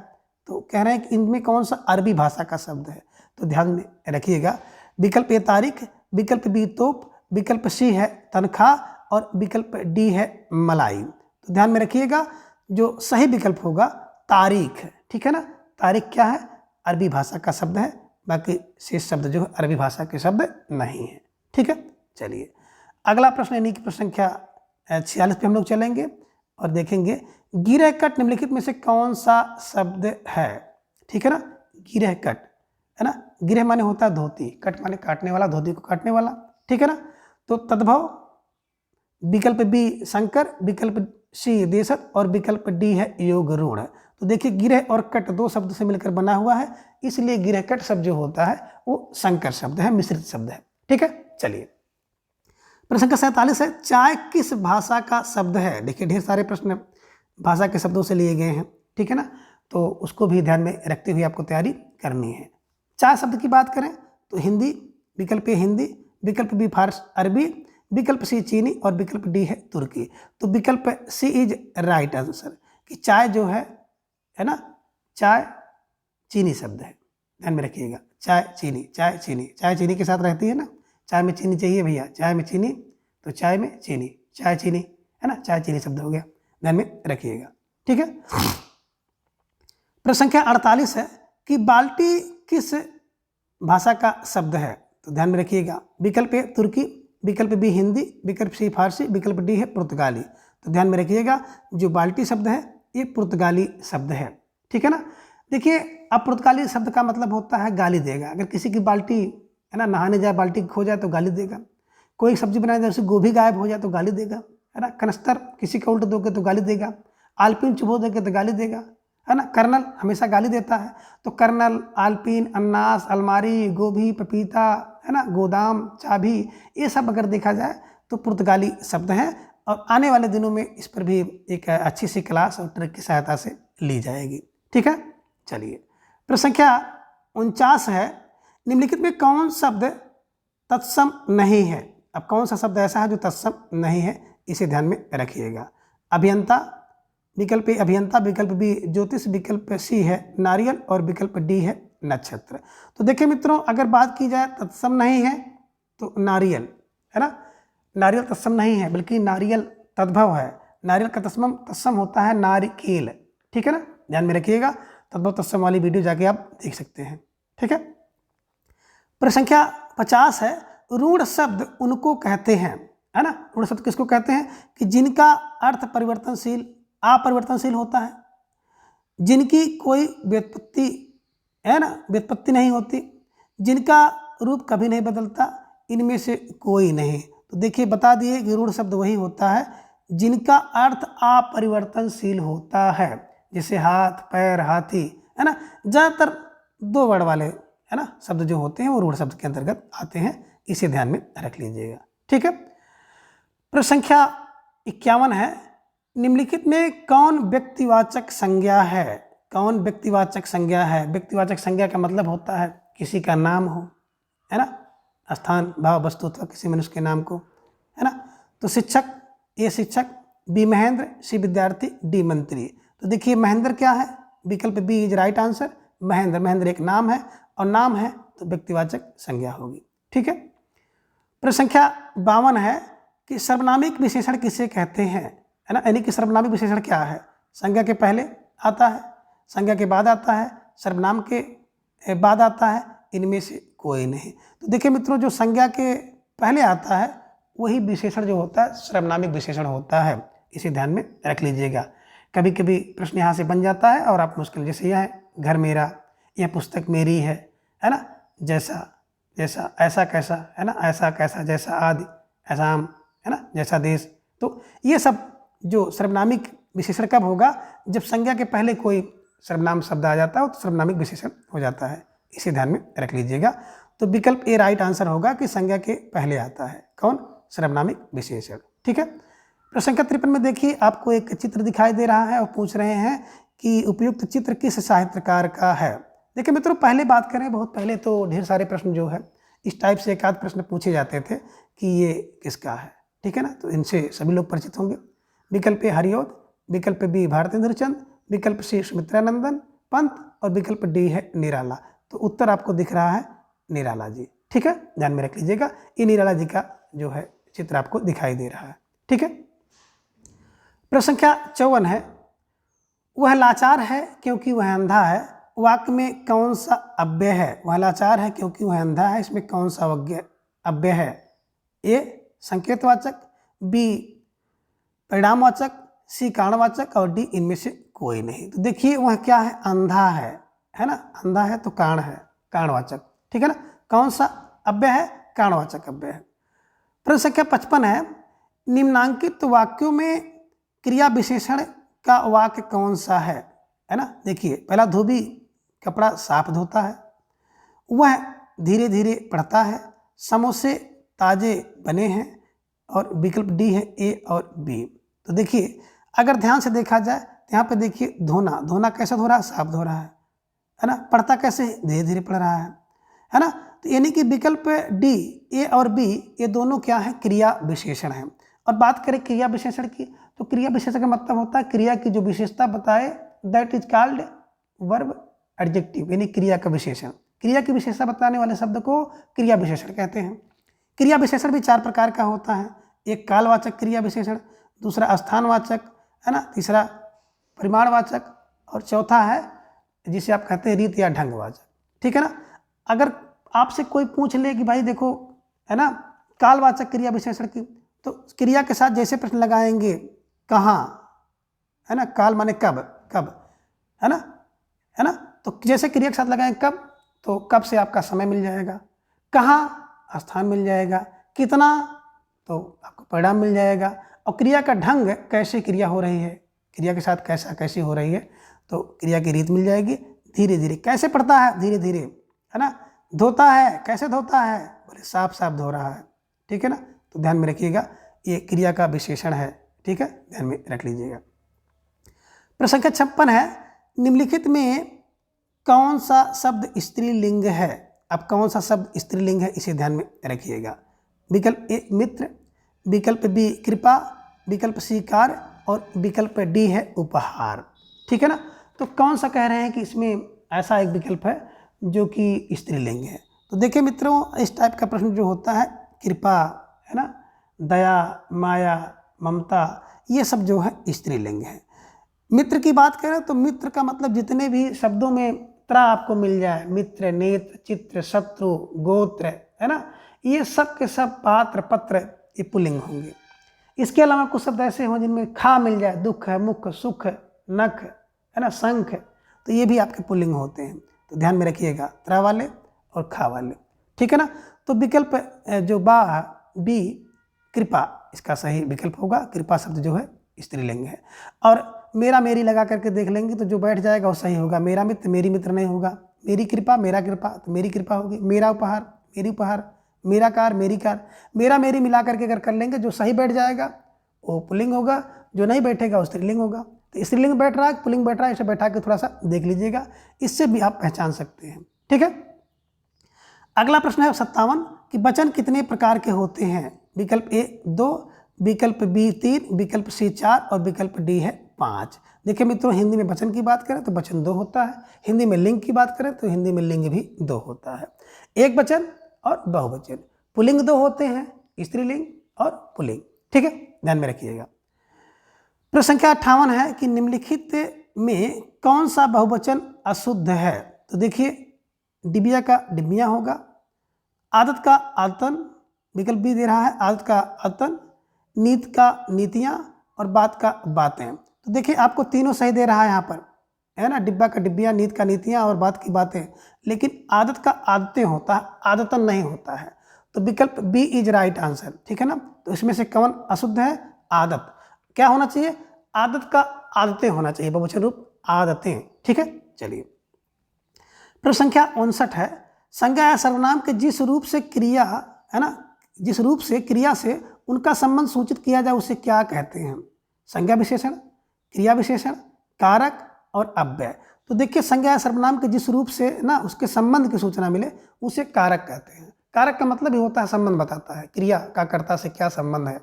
तो कह रहे हैं कि इनमें कौन सा अरबी भाषा का शब्द है? तो ध्यान में रखिएगा, विकल्प ए तारीख, विकल्प बी तोप, विकल्प सी है तनख्वाह और विकल्प डी है मलाई। तो ध्यान में रखिएगा, जो सही विकल्प होगा तारीख। ठीक है ना। तारीख क्या है? अरबी भाषा का शब्द है, बाकी शेष शब्द जो है अरबी भाषा के शब्द नहीं है। ठीक है, चलिए अगला प्रश्न यानी कि प्रश्न संख्या 46 पे हम लोग चलेंगे और देखेंगे गिरह कट निम्नलिखित में से कौन सा शब्द है? ठीक है ना। गिरह कट, है ना, गिरह माने होता है धोती, कट माने काटने वाला, धोती को काटने वाला। ठीक है ना। तो तद्भव, विकल्प बी शंकर, विकल्प सी देशत और विकल्प डी है योग रूढ़। तो देखिए गिरह और कट 2 शब्द से मिलकर बना हुआ है, इसलिए गिरह कट शब्द जो होता है वो संकर शब्द है, मिश्रित शब्द है। ठीक है, चलिए प्रश्न संख्या 47 है चाय किस भाषा का शब्द है? देखिए ढेर सारे प्रश्न भाषा के शब्दों से लिए गए हैं। ठीक है ना। तो उसको भी ध्यान में रखते हुए आपको तैयारी करनी है। चाय शब्द की बात करें तो हिंदी, विकल्प ए हिंदी, विकल्प बी फारस अरबी, विकल्प सी चीनी और विकल्प डी है तुर्की। तो विकल्प सी इज राइट आंसर कि चाय जो है ना, चाय चीनी शब्द है, ध्यान में रखिएगा। चाय चीनी, चाय चीनी, चाय चीनी के साथ रहती है ना, चाय में चीनी चाहिए भैया, चाय में चीनी, तो चाय में चीनी, चाय चीनी है ना, चाय चीनी शब्द हो गया, ध्यान में रखिएगा। ठीक है। प्रश्न संख्या 48 है कि बाल्टी किस भाषा का शब्द है? तो ध्यान में रखिएगा। विकल्प ए तुर्की, विकल्प बी हिंदी, विकल्प सी फारसी, विकल्प डी है पुर्तगाली। तो ध्यान में रखिएगा, जो बाल्टी शब्द है ये पुर्तगाली शब्द है। ठीक है ना। देखिए, अब पुर्तगाली शब्द का मतलब होता है गाली देगा। अगर किसी की बाल्टी है ना, नहाने जाए बाल्टी खो जाए तो गाली देगा। कोई सब्जी बनाए जाए, उससे गोभी गायब हो जाए तो गाली देगा, है ना। कनस्तर किसी का उल्ट दोगे तो गाली देगा। आलपीन चुबो दोगे तो गाली देगा, है ना। कर्नल हमेशा गाली देता है। तो कर्नल, आलपीन, अन्नास, अलमारी, गोभी, पपीता, है ना, गोदाम, चाबी, ये सब अगर देखा जाए तो पुर्तगाली शब्द हैं। और आने वाले दिनों में इस पर भी एक अच्छी सी क्लास और ट्रिक की सहायता से ली जाएगी। ठीक है। चलिए, प्रश्न संख्या 49 है, निम्नलिखित में कौन शब्द तत्सम नहीं है? अब कौन सा शब्द ऐसा है जो तत्सम नहीं है, इसे ध्यान में रखिएगा। अभियंता, विकल्प ए अभियंता, विकल्प बी ज्योतिष, विकल्प सी है नारियल और विकल्प डी है नक्षत्र। तो देखिए मित्रों, अगर बात की जाए तत्सम नहीं है तो नारियल, है ना, नारियल तत्सम नहीं है, बल्कि नारियल तद्भव है। नारियल का तत्सम होता है नारिकेल। ठीक है ना, ध्यान में रखिएगा। तद्भव तत्सम वाली वीडियो जाके आप देख सकते हैं। ठीक है। प्रश्न संख्या 50 है, रूढ़ शब्द उनको कहते हैं, है ना। रूढ़ शब्द किसको कहते हैं? कि जिनका अर्थ परिवर्तनशील, अपरिवर्तनशील होता है, जिनकी कोई व्युत्पत्ति, है ना, व्युत्पत्ति नहीं होती, जिनका रूप कभी नहीं बदलता, इनमें से कोई नहीं। तो देखिए, बता दिए कि रूढ़ शब्द वही होता है जिनका अर्थ अपरिवर्तनशील होता है, जैसे हाथ, पैर, हाथी, है ना। ज़्यादातर 2 वर्ड वाले, है ना, शब्द जो होते हैं वो रूढ़ शब्द के अंतर्गत आते हैं, इसे ध्यान में रख लीजिएगा। ठीक है। प्रश्न संख्या 51 है, निम्नलिखित में कौन व्यक्तिवाचक संज्ञा है? कौन व्यक्तिवाचक संज्ञा है? व्यक्तिवाचक संज्ञा का मतलब होता है किसी का नाम हो, है ना, स्थान, भाव, वस्तु अथवा किसी मनुष्य के नाम को, है ना। तो शिक्षक, ए शिक्षक, बी महेंद्र, सी विद्यार्थी, डी मंत्री। तो देखिए, महेंद्र क्या है? विकल्प B is right answer. Mahendra, Mahendra एक नाम है, और नाम है तो व्यक्तिवाचक संज्ञा होगी। ठीक है। प्रश्न संख्या 52 है कि सर्वनामिक विशेषण किसे कहते हैं, है ना। यानी कि सर्वनामिक विशेषण क्या है? संज्ञा के पहले आता है, संज्ञा के बाद आता है, सर्वनाम के बाद आता है, इनमें से कोई नहीं। तो देखिए मित्रों, जो संज्ञा के पहले आता है वही विशेषण जो होता है सर्वनामिक विशेषण होता है, इसे ध्यान में रख लीजिएगा। कभी कभी प्रश्न यहाँ से बन जाता है और आप मुश्किल, जैसे यह है घर मेरा, यह पुस्तक मेरी है ना, जैसा जैसा, ऐसा कैसा, है ना, ऐसा कैसा, जैसा आदि, ऐसा आम, है ना, जैसा देश। तो ये सब जो सर्वनामिक विशेषण कब होगा? जब संज्ञा के पहले कोई सर्वनाम शब्द आ जाता है तो सर्वनामिक विशेषण हो जाता है, इसे ध्यान में रख लीजिएगा। तो विकल्प ए राइट आंसर होगा कि संज्ञा के पहले आता है कौन? सर्वनामिक विशेषण। ठीक है। प्रश्न संख्या 53 में देखिए, आपको एक चित्र दिखाई दे रहा है और पूछ रहे हैं कि उपयुक्त चित्र किस साहित्यकार का है। देखिए मित्रों, पहले बात करें, बहुत पहले तो ढेर सारे प्रश्न जो है इस टाइप से एक आध प्रश्न पूछे जाते थे कि ये किसका है। ठीक है ना, तो इनसे सभी लोग परिचित होंगे। विकल्प ए हरिऔध, विकल्प बी भारतेंद्र चंद, विकल्प सी सुमित्रानंदन पंत और विकल्प डी है निराला। तो उत्तर आपको दिख रहा है निराला जी। ठीक है, ध्यान में रख लीजिएगा, ये निराला जी का जो है चित्र आपको दिखाई दे रहा है। ठीक है। प्रश्न संख्या 54 है, वह लाचार है क्योंकि वह अंधा है, वाक्य में कौन सा अव्यय है? वह लाचार है क्योंकि वह अंधा है, इसमें कौन सा अव्यय है? ए संकेतवाचक, बी परिणामवाचक, सी कारणवाचक और डी इनमें से कोई नहीं। तो देखिए, वह क्या है? अंधा है ना, अंधा है तो कारण है, कारणवाचक। ठीक है ना, कौन सा अव्यय है? कारणवाचक अव्यय है। प्रश्न संख्या 55 है, निम्नांकित वाक्यों में क्रिया विशेषण का वाक्य कौन सा है ना। देखिए, पहला, धोबी कपड़ा साफ धोता है, वह धीरे धीरे पढ़ता है, समोसे ताजे बने हैं, और विकल्प डी है ए और बी। तो देखिए, अगर ध्यान से देखा जाए तो यहाँ पे देखिए, धोना, धोना कैसे धो रहा है? साफ धो रहा है ना। पढ़ता कैसे? धीरे धीरे पढ़ रहा है है ना। तो यानी कि विकल्प डी, ए और बी, ये दोनों क्या है, क्रिया विशेषण है। और बात करें क्रिया विशेषण की, तो क्रिया विशेषण का मतलब होता है क्रिया की जो विशेषता बताए, that is called verb adjective, यानी क्रिया का विशेषण। क्रिया की विशेषता बताने वाले शब्द को क्रिया विशेषण कहते हैं। क्रिया विशेषण भी 4 प्रकार का होता है। एक कालवाचक क्रिया विशेषण, दूसरा स्थानवाचक, है ना, तीसरा परिमाणवाचक, और चौथा है जिसे आप कहते हैं रीत या ढंगवाचक, ठीक है ना। अगर आपसे कोई पूछ ले कि भाई देखो, है ना, कालवाचक क्रिया विशेषण की, तो क्रिया के साथ जैसे प्रश्न लगाएंगे, कहाँ, है ना, काल माने कब, कब, है ना, है ना। तो जैसे क्रिया के साथ लगाएंगे कब, तो कब से आपका समय मिल जाएगा, कहाँ स्थान मिल जाएगा, कितना तो आपको परिणाम मिल जाएगा, और क्रिया का ढंग कैसे क्रिया हो रही है, क्रिया के साथ कैसा कैसी हो रही है, तो क्रिया की रीत मिल जाएगी। धीरे धीरे कैसे पढ़ता है, धीरे धीरे, है ना। धोता है, कैसे धोता है, बोले साफ साफ धो रहा है, ठीक है ना। तो ध्यान में रखिएगा, ये क्रिया का विशेषण है, ठीक है, ध्यान में रख लीजिएगा। प्रश्न संख्या 56 है, निम्नलिखित में कौन सा शब्द स्त्रीलिंग है। अब कौन सा शब्द स्त्रीलिंग है, इसे ध्यान में रखिएगा। विकल्प ए मित्र, विकल्प बी कृपा, विकल्प सी कार्य, और विकल्प डी है उपहार, ठीक है ना। तो कौन सा कह रहे हैं कि इसमें ऐसा एक विकल्प है जो कि स्त्रीलिंग है। तो देखिए मित्रों, इस टाइप का प्रश्न जो होता है, कृपा, है ना, दया, माया, ममता, ये सब जो है स्त्रीलिंग है। मित्र की बात करें तो मित्र का मतलब जितने भी शब्दों में त्रा आपको मिल जाए, मित्र, नेत्र, चित्र, शत्रु, गोत्र, है ना, ये सब के सब पात्र, पत्र, ये पुल्लिंग होंगे। इसके अलावा कुछ शब्द ऐसे हों जिनमें खा मिल जाए, दुख है, मुख, सुख, नख, है ना, शंख, तो ये भी आपके पुल्लिंग होते हैं। तो ध्यान में रखिएगा, त्रा वाले और खा वाले, ठीक है ना। तो विकल्प जो बा बी कृपा, इसका सही विकल्प होगा। कृपा शब्द जो है स्त्रीलिंग है। और मेरा मेरी लगा करके देख लेंगे तो जो बैठ जाएगा वो सही होगा। मेरा मित्र मेरी मित्र नहीं होगा, मेरी कृपा मेरा कृपा, तो मेरी कृपा होगी। मेरा उपहार मेरी उपहार, मेरा कार मेरी कार, मेरा मेरी मिला करके अगर कर लेंगे, जो सही बैठ जाएगा वो पुल्लिंग होगा, जो नहीं बैठेगा वो स्त्रीलिंग होगा। तो स्त्रीलिंग बैठ रहा है, पुल्लिंग बैठ रहा है, इसे बैठा के थोड़ा सा देख लीजिएगा, इससे भी आप पहचान सकते हैं, ठीक है। अगला प्रश्न है 57 कि वचन कितने प्रकार के होते हैं। विकल्प ए 2, विकल्प बी 3, विकल्प सी 4 और विकल्प डी है 5। देखिए मित्रों, हिंदी में वचन की बात करें तो वचन 2 होता है, हिंदी में लिंग की बात करें तो हिंदी में लिंग भी 2 होता है। एक वचन और बहुवचन, पुल्लिंग 2 होते हैं, स्त्रीलिंग और पुल्लिंग, ठीक है, ध्यान में रखिएगा। प्रश्न संख्या 58 है कि निम्नलिखित में कौन सा बहुवचन अशुद्ध है। तो देखिए, डिबिया का डिबिया होगा, आदत का आदतन, विकल्प बी दे रहा है आदत का आदतन, नीत का नीतियाँ और बात का बातें। तो देखिए आपको तीनों सही दे रहा है यहाँ पर, है ना, डिब्बा का डिब्बिया, नीत का नीतियाँ और बात की बातें, लेकिन आदत का आदतें होता है, आदतन नहीं होता है। तो विकल्प बी इज राइट आंसर, ठीक है ना। तो इसमें से कौन अशुद्ध है, आदत। क्या होना चाहिए, आदत का आदतें होना चाहिए, बहुवचन रूप आदतें, ठीक है। चलिए, प्रश्न संख्या 59 है, संज्ञा या सर्वनाम के जिस रूप से क्रिया, है ना, जिस रूप से क्रिया से उनका संबंध सूचित किया जाए उसे क्या कहते हैं। संज्ञा विशेषण, क्रिया विशेषण, कारक और अव्यय। तो देखिए, संज्ञा या सर्वनाम के जिस रूप से ना उसके संबंध की सूचना मिले उसे कारक कहते हैं। कारक का मतलब ही होता है संबंध बताता है, क्रिया का कर्ता से क्या संबंध है,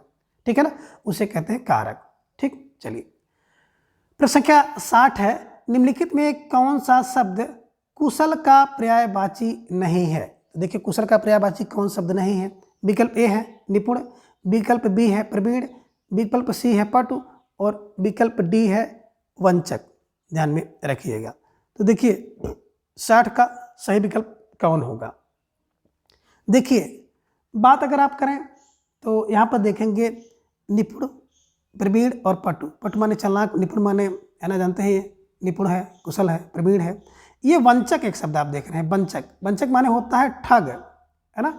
ठीक है ना, उसे कहते हैं कारक, ठीक। चलिए, प्रश्न संख्या 60 है, निम्नलिखित में कौन सा शब्द कुशल का पर्यायवाची नहीं है। तो देखिए, कुशल का पर्यायवाची कौन शब्द नहीं है। विकल्प ए है निपुण, विकल्प बी है प्रवीण, विकल्प सी है पटु और विकल्प डी है वंचक। ध्यान में रखिएगा। तो देखिए 60 का सही विकल्प कौन होगा। देखिए, बात अगर आप करें तो यहाँ पर देखेंगे निपुण, प्रवीण और पटु। पटु माने चालाक, निपुण माने, है ना, जानते हैं ये निपुण है, कुशल है, प्रवीण है। ये वंचक एक शब्द आप देख रहे हैं, वंचक। वंचक माने होता है ठग, है ना,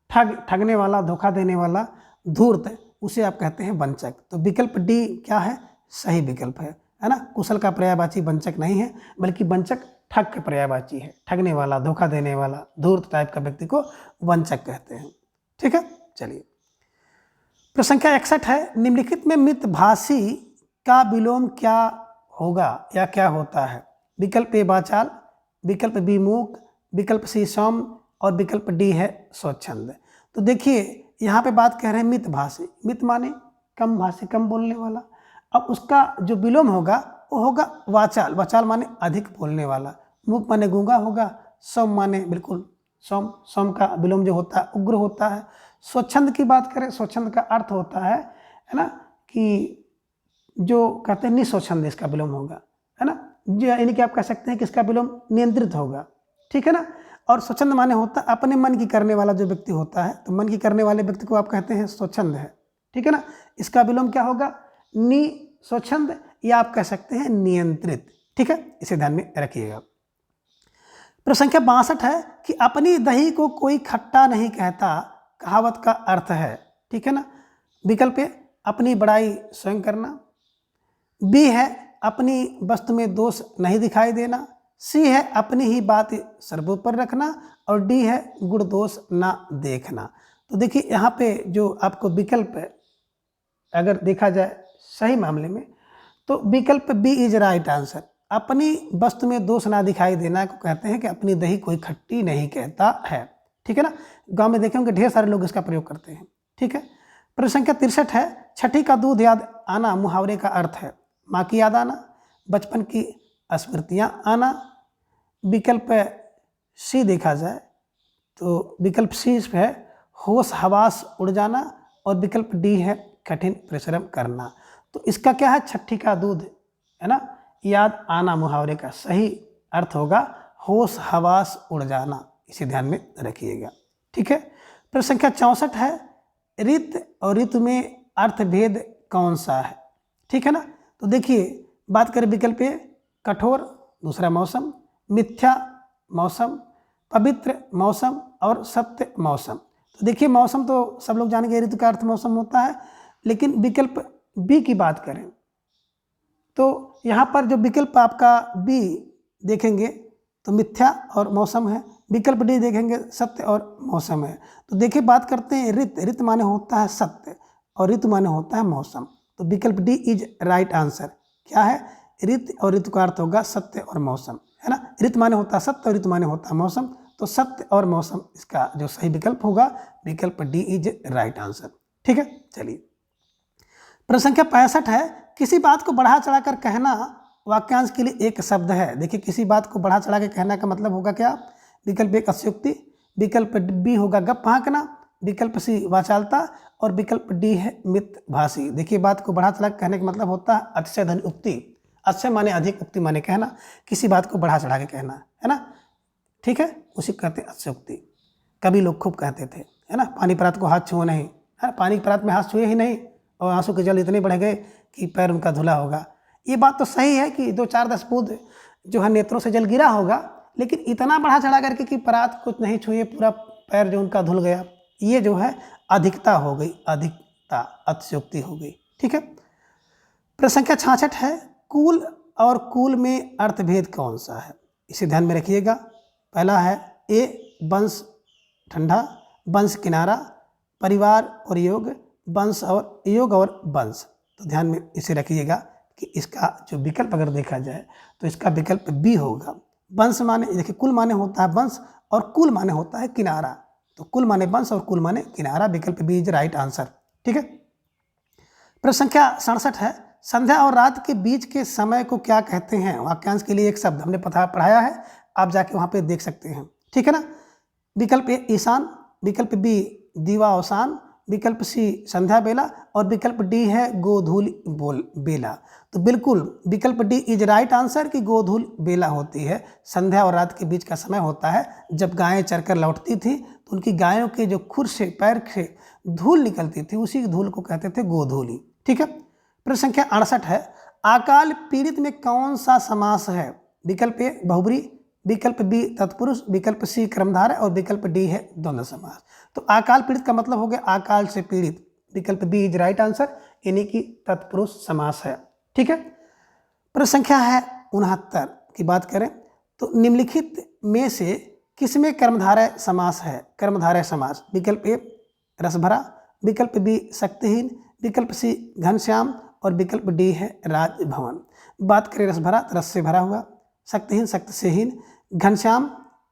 ठग, ठगने वाला, धोखा देने वाला, धूर्त, उसे आप कहते हैं वंचक। तो विकल्प डी क्या है, सही विकल्प है ना। कुशल का पर्यायवाची वंचक नहीं है, बल्कि वंचक ठग का पर्यायवाची है। ठगने वाला, धोखा देने वाला, धूर्त टाइप का व्यक्ति को वंचक कहते हैं, ठीक है। चलिए, प्रश्न संख्या 61 है, निम्नलिखित में मितभाषी का विलोम क्या होगा या क्या होता है। विकल्प ए वाचाल, विकल्प बी मूक, विकल्प सी सौम, और विकल्प डी है स्वच्छंद। तो देखिए यहाँ पे बात कह रहे हैं मितभाषी, मित माने कम भाषी, कम बोलने वाला। अब उसका जो विलोम होगा वो होगा वाचाल, वाचाल माने अधिक बोलने वाला। मूक माने गूंगा होगा। सौम माने बिल्कुल सौम, सौम का विलोम जो होता है उग्र होता है। स्वच्छंद की बात करें, स्वच्छंद का अर्थ होता है ना, कि जो कहते हैं निस्वच्छंद, इसका विलोम होगा, है ना, यानी कि आप कह सकते हैं कि इसका विलोम नियंत्रित होगा, ठीक है ना। और स्वच्छंद माने होता है अपने मन की करने वाला जो व्यक्ति होता है, तो मन की करने वाले व्यक्ति को आप कहते हैं स्वच्छंद है, ठीक है ना। इसका विलोम क्या होगा, नि स्वच्छंद, या आप कह सकते हैं नियंत्रित, ठीक है, इसे ध्यान में रखिएगा। प्रश्न संख्या 62 है कि अपनी दही को कोई खट्टा नहीं कहता, कहावत का अर्थ है, ठीक है ना। विकल्प ए अपनी बड़ाई स्वयं करना, बी है अपनी वस्तु में दोष नहीं दिखाई देना, सी है अपनी ही बात सर्वोपरि रखना, और डी है गुण दोष ना देखना। तो देखिए यहाँ पे जो आपको विकल्प है, अगर देखा जाए सही मामले में, तो विकल्प बी इज राइट आंसर। अपनी वस्तु में दोष ना दिखाई देना को कहते हैं कि अपनी दही कोई खट्टी नहीं कहता है, ठीक है ना। गांव में देखे होंगे ढेर सारे लोग इसका प्रयोग करते हैं, ठीक है। प्रश्न संख्या 63 है, छठी का दूध याद आना मुहावरे का अर्थ है, माँ की याद आना, बचपन की स्मृतियाँ आना। विकल्प सी देखा जाए तो विकल्प सी है होश हवास उड़ जाना, और विकल्प डी है कठिन परिश्रम करना। तो इसका क्या है, छठी का दूध है ना याद आना मुहावरे का सही अर्थ होगा होश हवास उड़ जाना, इसे ध्यान में रखिएगा, ठीक है। प्रश्न संख्या 64 है, ऋत और ऋतु में अर्थभेद कौन सा है, ठीक है ना। तो देखिए बात करें विकल्प ए कठोर, दूसरा मौसम, मिथ्या मौसम, पवित्र मौसम और सत्य मौसम। तो देखिए मौसम तो सब लोग जानेंगे, ऋतु का अर्थ मौसम होता है, लेकिन विकल्प बी की बात करें तो यहाँ पर जो विकल्प आपका बी देखेंगे तो मिथ्या और मौसम है, विकल्प डी देखेंगे सत्य और मौसम है। तो देखिए बात करते हैं ऋत, ऋत माने होता है सत्य और ऋतु माने होता है मौसम। तो विकल्प डी इज राइट आंसर। क्या है, ऋत और ऋतु का अर्थ होगा सत्य और मौसम, है ना। ऋत माने होता है सत्य और ऋतु माने होता है मौसम, तो सत्य और मौसम इसका जो सही विकल्प होगा, विकल्प डी इज राइट आंसर, ठीक है। चलिए प्रश्न संख्या 65 है, किसी बात को बढ़ा चढ़ा कर कहना वाक्यांश के लिए एक शब्द है। देखिए किसी बात को बढ़ा चढ़ा के कहना का मतलब होगा क्या, विकल्प एक अत्युक्ति, विकल्प बी होगा गप हाँकना, विकल्प सी वाचालता, और विकल्प डी है मितभाषी। देखिए बात को बढ़ा चढ़ा कहने का मतलब होता है अतिशय धन उक्ति, अतिशय माने अधिक, उक्ति माने कहना, किसी बात को बढ़ा चढ़ा के कहना, है ना, ठीक है, उसी को कहते हैं अतिशयोक्ति। कभी लोग खूब कहते थे, है ना, पानी परात को हाथ छुओ नहीं, है, पानी परात में हाथ छुए ही नहीं और आंसू के जल इतने बढ़ गए कि पैर उनका धुला होगा। ये बात तो सही है कि 2-4-10 बूंद जो है नेत्रों से जल गिरा होगा, लेकिन इतना बढ़ा चढ़ा करके कि परात कुछ नहीं छुए पूरा पैर जो उनका धुल गया, ये जो है अधिकता हो गई, अधिकता, अतिशयोक्ति हो गई, ठीक है। प्रश्न संख्या 66 है, कुल और कुल में अर्थभेद कौन सा है, इसे ध्यान में रखिएगा। पहला है ए वंश ठंडा, वंश किनारा, परिवार और योग, वंश और योग और वंश। तो ध्यान में इसे रखिएगा कि इसका जो विकल्प अगर देखा जाए तो इसका विकल्प बी होगा। वंश माने देखिए कुल माने होता है वंश और कुल माने होता है किनारा, तो कुल माने वंश और कुल माने किनारा, विकल्प बी इज राइट आंसर, ठीक है। प्रश्न संख्या 67 है, संध्या और रात के बीच के समय को क्या कहते हैं। वाक्यांश के लिए एक शब्द हमने पढ़ाया है, आप जाके वहाँ पे देख सकते हैं, ठीक है ना। विकल्प ए ईशान, विकल्प बी दीवा अवसान, विकल्प सी संध्या बेला, और विकल्प डी है गोधूल बेला। तो बिल्कुल विकल्प डी इज राइट आंसर कि गोधूल बेला होती है, संध्या और रात के बीच का समय होता है जब गायें चरकर लौटती थी तो उनकी गायों के जो खुर से पैर से धूल निकलती थी, उसी धूल को कहते थे गोधूली, ठीक है। प्रश्न संख्या 68 है, अकाल पीड़ित में कौन सा समास है। विकल्प ए बहुब्री, विकल्प बी तत्पुरुष, विकल्प सी कर्मधारय, और विकल्प डी है द्वंद्व समास। तो अकाल पीड़ित का मतलब हो गया अकाल से पीड़ित, विकल्प बी इज राइट आंसर, यानी कि तत्पुरुष समास है, ठीक है। प्रश्न संख्या है 69 की बात करें तो निम्नलिखित में से किसमें कर्मधारय समास है। कर्मधारय समास, विकल्प ए रसभरा, विकल्प बी शक्तिहीन, विकल्प सी घनश्याम, और विकल्प डी है राजभवन। बात करें रसभरा तो रस से भरा हुआ, शक्तिहीन शक्ति से हीन, घनश्याम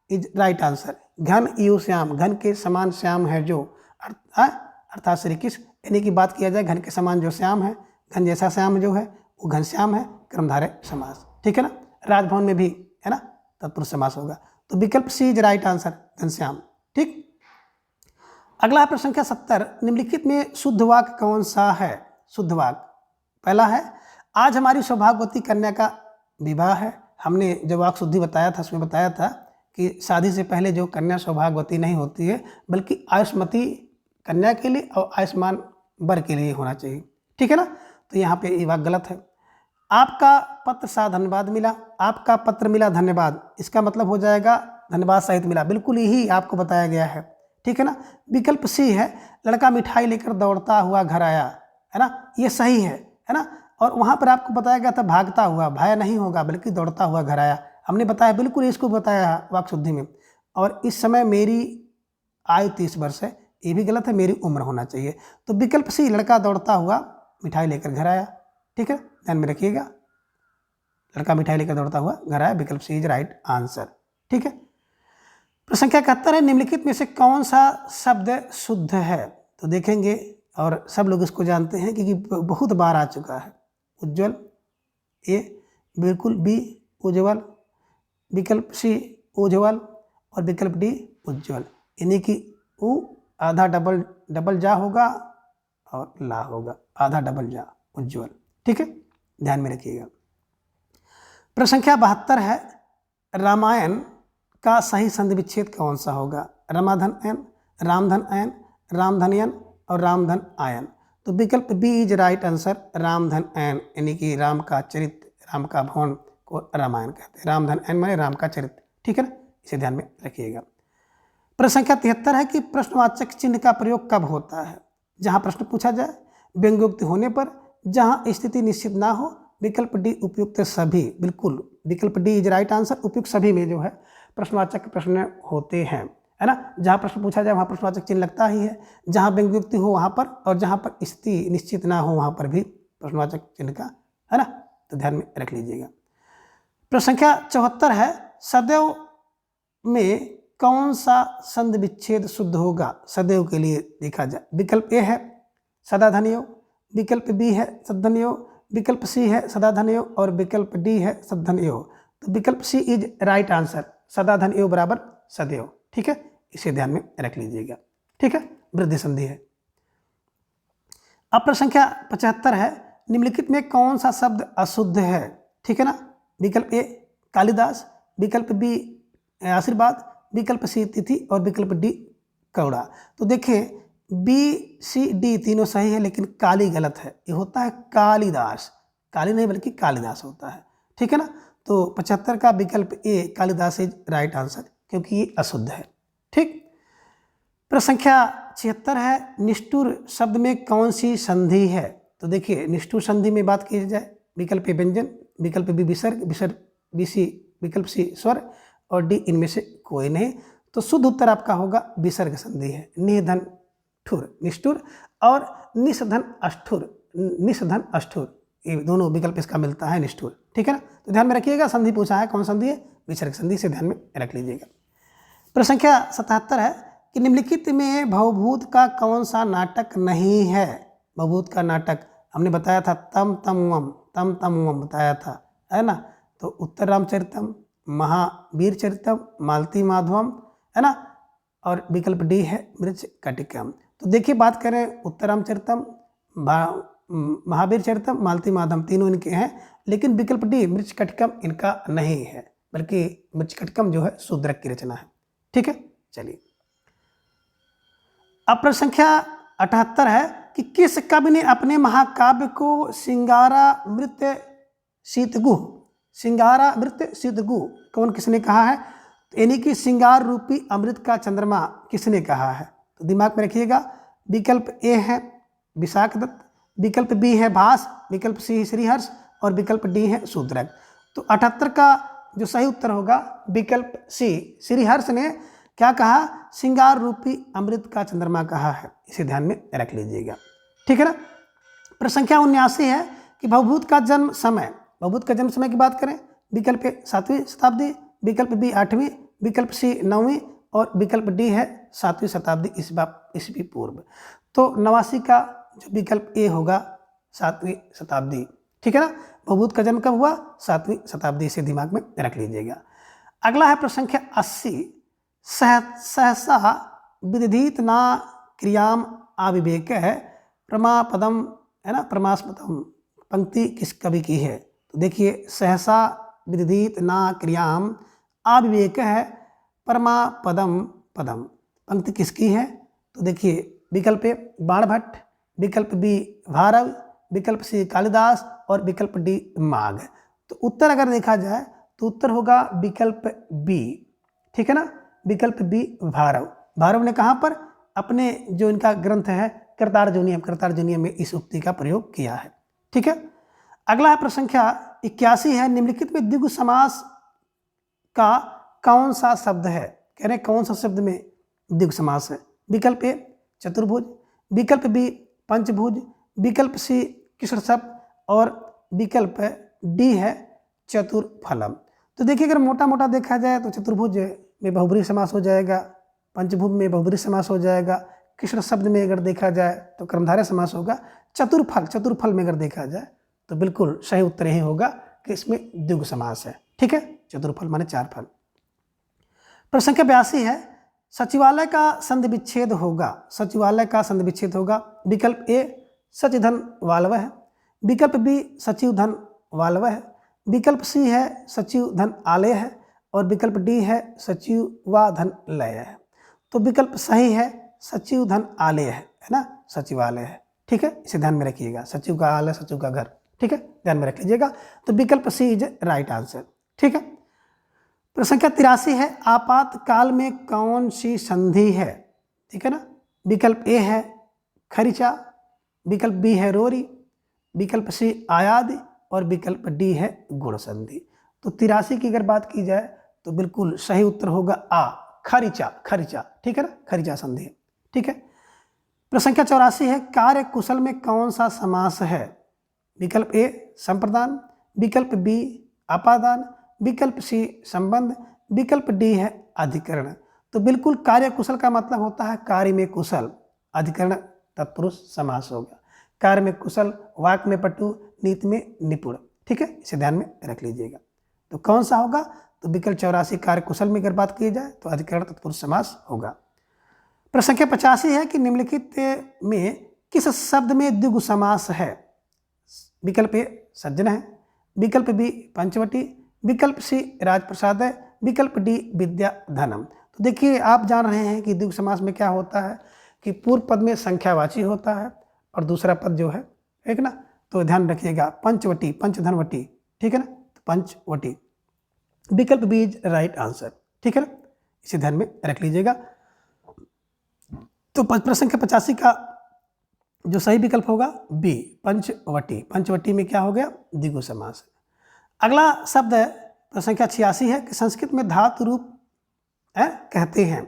इज राइट आंसर, घन इयु श्याम, घन के समान श्याम है जो, अर्थात श्री कृष्ण, यानी कि बात किया जाए घन के समान जो श्याम है, घन जैसा श्याम जो है वो घनश्याम है, कर्मधारय समास, ठीक है ना। राजभवन में भी है ना तत्पुरुष समास होगा। तो विकल्प C is right answer, Ghanshyam, ठीक। अगला है प्रश्न संख्या 70, निम्नलिखित में शुद्ध वाक्य कौन सा है? शुद्ध वाक्य पहला है, आज हमारी सौभाग्यवती कन्या का विवाह है। हमने जो वाक्य शुद्धि बताया था उसमें बताया था कि शादी से पहले जो कन्या सौभाग्यवती नहीं होती है, बल्कि आयुष्मती कन्या के लिए और आयुष्मान वर के लिए होना चाहिए, ठीक है ना। तो यहाँ पे ये वाक्य गलत है। आपका पत्र सा धन्यवाद मिला, आपका पत्र मिला धन्यवाद, इसका मतलब हो जाएगा धन्यवाद सहित मिला, बिल्कुल यही आपको बताया गया है, ठीक है ना। विकल्प सी है, लड़का मिठाई लेकर दौड़ता हुआ घर आया, है ना, ये सही है ना। और वहाँ पर आपको बताया गया था भागता हुआ, भाया नहीं होगा बल्कि दौड़ता हुआ घर आया, हमने बताया बिल्कुल इसको बताया वाक्य शुद्धि में। और इस समय मेरी आयु 30 वर्ष है, ये भी गलत है, मेरी उम्र होना चाहिए। तो विकल्प सी, लड़का दौड़ता हुआ मिठाई लेकर घर आया, ठीक है, ध्यान में रखिएगा, लड़का मिठाई लेकर दौड़ता हुआ घर आया, विकल्प सी इज राइट आंसर, ठीक है। प्रश्न संख्या 71 है, निम्नलिखित में से कौन सा शब्द शुद्ध है? तो देखेंगे, और सब लोग इसको जानते हैं क्योंकि बहुत बार आ चुका है। उज्ज्वल ए, बिल्कुल बी उज्ज्वल, विकल्प सी उज्ज्वल और विकल्प डी उज्ज्वल, यानी कि उ आधा डबल जा होगा और ला होगा, आधा डबल जा, उज्ज्वल, ठीक है, ध्यान में रखिएगा। प्रश्न संख्या 72 है, रामायण का सही संधि विच्छेद कौन सा होगा? रमाधन एन, रामधन एन, रामधनयन और रामधन आयन। तो विकल्प बी इज राइट आंसर, रामधन एन, यानी कि राम का चरित्र, राम का भवन को रामायण कहते हैं। रामधन एन माने राम का चरित्र, ठीक है ना, इसे ध्यान में रखिएगा। प्रश्न संख्या 73 है कि प्रश्नवाचक चिन्ह का प्रयोग कब होता है? जहां प्रश्न पूछा जाए, व्यंग्योक्ति होने पर, जहां स्थिति निश्चित ना हो, विकल्प डी उपयुक्त सभी, बिल्कुल विकल्प डी इज राइट आंसर, उपयुक्त सभी में जो है प्रश्नवाचक प्रश्न होते हैं, है ना। जहाँ प्रश्न पूछा जाए वहाँ प्रश्नवाचक चिन्ह लगता ही है, जहाँ व्यंग्योक्ति हो वहाँ पर, और जहाँ पर स्थिति निश्चित ना हो वहाँ पर भी प्रश्नवाचक चिन्ह का, है ना, तो ध्यान में रख लीजिएगा। प्रश्न संख्या 74 है, सदैव में कौन सा संधि विच्छेद शुद्ध होगा? सदैव के लिए देखा जाए, विकल्प ए है सदाधनयोग, विकल्प बी है सद्धनयोग, विकल्प सी है सदाधनयोग और विकल्प डी है सद्धनयोग। तो विकल्प सी इज राइट आंसर, सदाधनयोग बराबर सदैव, ठीक है, इसे ध्यान में रख लीजिएगा, ठीक है, वृद्धि संधि है। अब प्रश्न संख्या 75 है, निम्नलिखित में कौन सा शब्द अशुद्ध है? ठीक है ना, विकल्प ए कालिदास, विकल्प बी आशीर्वाद, विकल्प सी तिथि और विकल्प डी कौड़ा। तो देखें बी सी डी तीनों सही है, लेकिन काली गलत है, ये होता है कालिदास, काली नहीं बल्कि कालिदास होता है, ठीक है ना। तो 75 का विकल्प ए कालिदास इज राइट आंसर, क्योंकि ये अशुद्ध है, ठीक। प्रश्न संख्या 76 है, निष्ठुर शब्द में कौन सी संधि है? तो देखिए निष्ठुर संधि में बात की जाए, विकल्प ए व्यंजन, विकल्प बी विसर्ग, विसर्ग बी सी, विकल्प सी स्वर और डी इनमें से कोई नहीं। तो शुद्ध उत्तर आपका होगा विसर्ग संधि है, निधन ठुर निष्ठुर और निषधन अष्ठुर, निषधन अष्ठुर, ये दोनों विकल्प इसका मिलता है निष्ठुर, ठीक है ना। तो ध्यान में रखिएगा, संधि पूछा है, कौन संधि है? विसर्ग संधि, से ध्यान में रख लीजिएगा। प्रश्न संख्या 77 है कि निम्नलिखित में भवभूत का कौन सा नाटक नहीं है? भवभूत का नाटक हमने बताया था तम तम वम बताया था, है ना। तो उत्तर रामचरितम, महावीर चरितम, मालती माधवम, है ना, और विकल्प डी है मृच कटिकम। तो देखिए बात करें उत्तर रामचरितम, महावीर चरितम, मालती माधवम तीनों इनके हैं, लेकिन विकल्प डी मृच कटिकम इनका नहीं है, बल्कि मृच कटिकम जो है शूद्रक की रचना है, ठीक है। चलिए अब प्रश्न संख्या 78 है कि किस कवि ने अपने महाकाव्य को सिंगारामृत शीतगुह, सिंगारामृत शीतगुह कौन किसने कहा है? यानी कि सिंगार रूपी अमृत का चंद्रमा किसने कहा है? तो दिमाग में रखिएगा, विकल्प ए है विशाख दत्त, विकल्प बी है भास, विकल्प सी श्रीहर्ष और विकल्प डी है शूद्रक। तो 78 का जो सही उत्तर होगा विकल्प सी, श्रीहर्ष ने क्या कहा? सिंगार रूपी अमृत का चंद्रमा कहा है, इसे ध्यान में रख लीजिएगा, ठीक है ना। प्रश्न संख्या 79 है कि भवभूत का जन्म समय, भवभूत का जन्म समय की बात करें, विकल्प ए 7वीं शताब्दी, विकल्प बी 8वीं, विकल्प सी 9वीं और विकल्प डी है 7वीं शताब्दी ईस्वी पूर्व। तो 89 का जो विकल्प ए होगा 7वीं शताब्दी, ठीक है ना। बहुभूत का जन्म कब हुआ? 7वीं शताब्दी, से दिमाग में रख लीजिएगा। अगला है प्रश्न संख्या 80। सहसा विदधीत ना क्रियाम आविवेक है प्रमापदम, है ना, प्रमास्पदम पंक्ति किस कवि की है? तो देखिए, सहसा विदधीत ना क्रियाम आविवेक है परमापदम पदम पंक्ति किसकी है? तो देखिए, विकल्प ए बाणभट्ट, विकल्प बी भारव, विकल्प सी कालिदास और विकल्प डी माघ। तो उत्तर अगर देखा जाए तो उत्तर होगा विकल्प बी, ठीक है ना, विकल्प बी भारव। भारव ने कहाँ पर? अपने जो इनका ग्रंथ है कर्तार्जुनीयम में इस उक्ति का प्रयोग किया है, ठीक है। अगला है प्रश्न संख्या 81 है। निम्नलिखित में द्विगु समास का कौन सा शब्द है? कह रहे कौन सा शब्द में द्विगु समास है? विकल्प ए चतुर्भुज, विकल्प बी पंचभुज, विकल्प सी कृष्ण शब्द और विकल्प डी है चतुर्फलम। तो देखिए, अगर मोटा मोटा देखा जाए तो चतुर्भुज में बहुब्रीहि समास हो जाएगा, पंचभुज में बहुब्रीहि समास हो जाएगा, कृष्ण शब्द में अगर देखा जाए तो कर्मधारय समास होगा, चतुर्फल में अगर देखा जाए तो बिल्कुल सही उत्तर यही होगा कि इसमें द्विगु समास है, ठीक है। चतुर्फल माने 4 फल। प्रश्न संख्या 82 है। सचिवालय का संधि विच्छेद होगा, सचिवालय का संधि विच्छेद होगा। विकल्प ए सचिधन वाल्व है, विकल्प बी सचिव धन वाल्व है, विकल्प सी है सचिव धन आलय है और विकल्प डी है सचिव व धन लय है। तो विकल्प सही है सचिव धन आलय है ना, सचिवालय है, ठीक है, इसे ध्यान में रखिएगा। सचिव का आलय, सचिव का घर, ठीक है, ध्यान में रख लीजिएगा। तो विकल्प सी इज राइट आंसर, ठीक है। प्रश्न संख्या 83 है। आपातकाल में कौन सी संधि है? ठीक है ना। विकल्प ए है खरिचा, विकल्प बी है रोरी, विकल्प सी आयादि और विकल्प डी है गुण संधि। तो 83 की अगर बात की जाए तो बिल्कुल सही उत्तर होगा आ खरिचा, ठीक है ना, खरिचा संधि, ठीक है। प्रश्न संख्या 84 है। कार्य कुशल में कौन सा समास है? विकल्प ए संप्रदान, विकल्प बी अपादान, विकल्प सी संबंध, विकल्प डी है अधिकरण। तो बिल्कुल कार्य कुशल का मतलब होता है कार्य में कुशल, अधिकरण तत्पुरुष समास होगा। कार्य में कुशल, वाक में पटु, नीति में निपुण, ठीक है, इसे ध्यान में रख लीजिएगा। तो कौन सा होगा? तो विकल्प 84 कार्य कुशल में अगर बात की जाए तो अधिकरण तत्पुरुष समास होगा। प्रश्न संख्या 85 है कि निम्नलिखित में किस शब्द में द्विगु समास है? विकल्प ए सज्जन है, विकल्प बी पंचवटी, विकल्प सी राजप्रसाद है, विकल्प डी विद्या धनम। तो देखिए, आप जान रहे हैं कि द्विगु समास में क्या होता है कि पूर्व पद में संख्यावाची होता है और दूसरा पद जो है, एक ना, तो ध्यान रखिएगा पंचवटी, पंचधनवटी, ठीक है ना, तो पंचवटी। विकल्प बी इज राइट आंसर, ठीक है ना, इसे ध्यान में रख लीजिएगा। तो प्रश्न संख्या 85 का जो सही विकल्प होगा बी पंचवटी। पंचवटी में क्या हो गया? द्विगु समास। अगला शब्द है प्रश्न संख्या 86 है कि संस्कृत में धातु रूप कहते हैं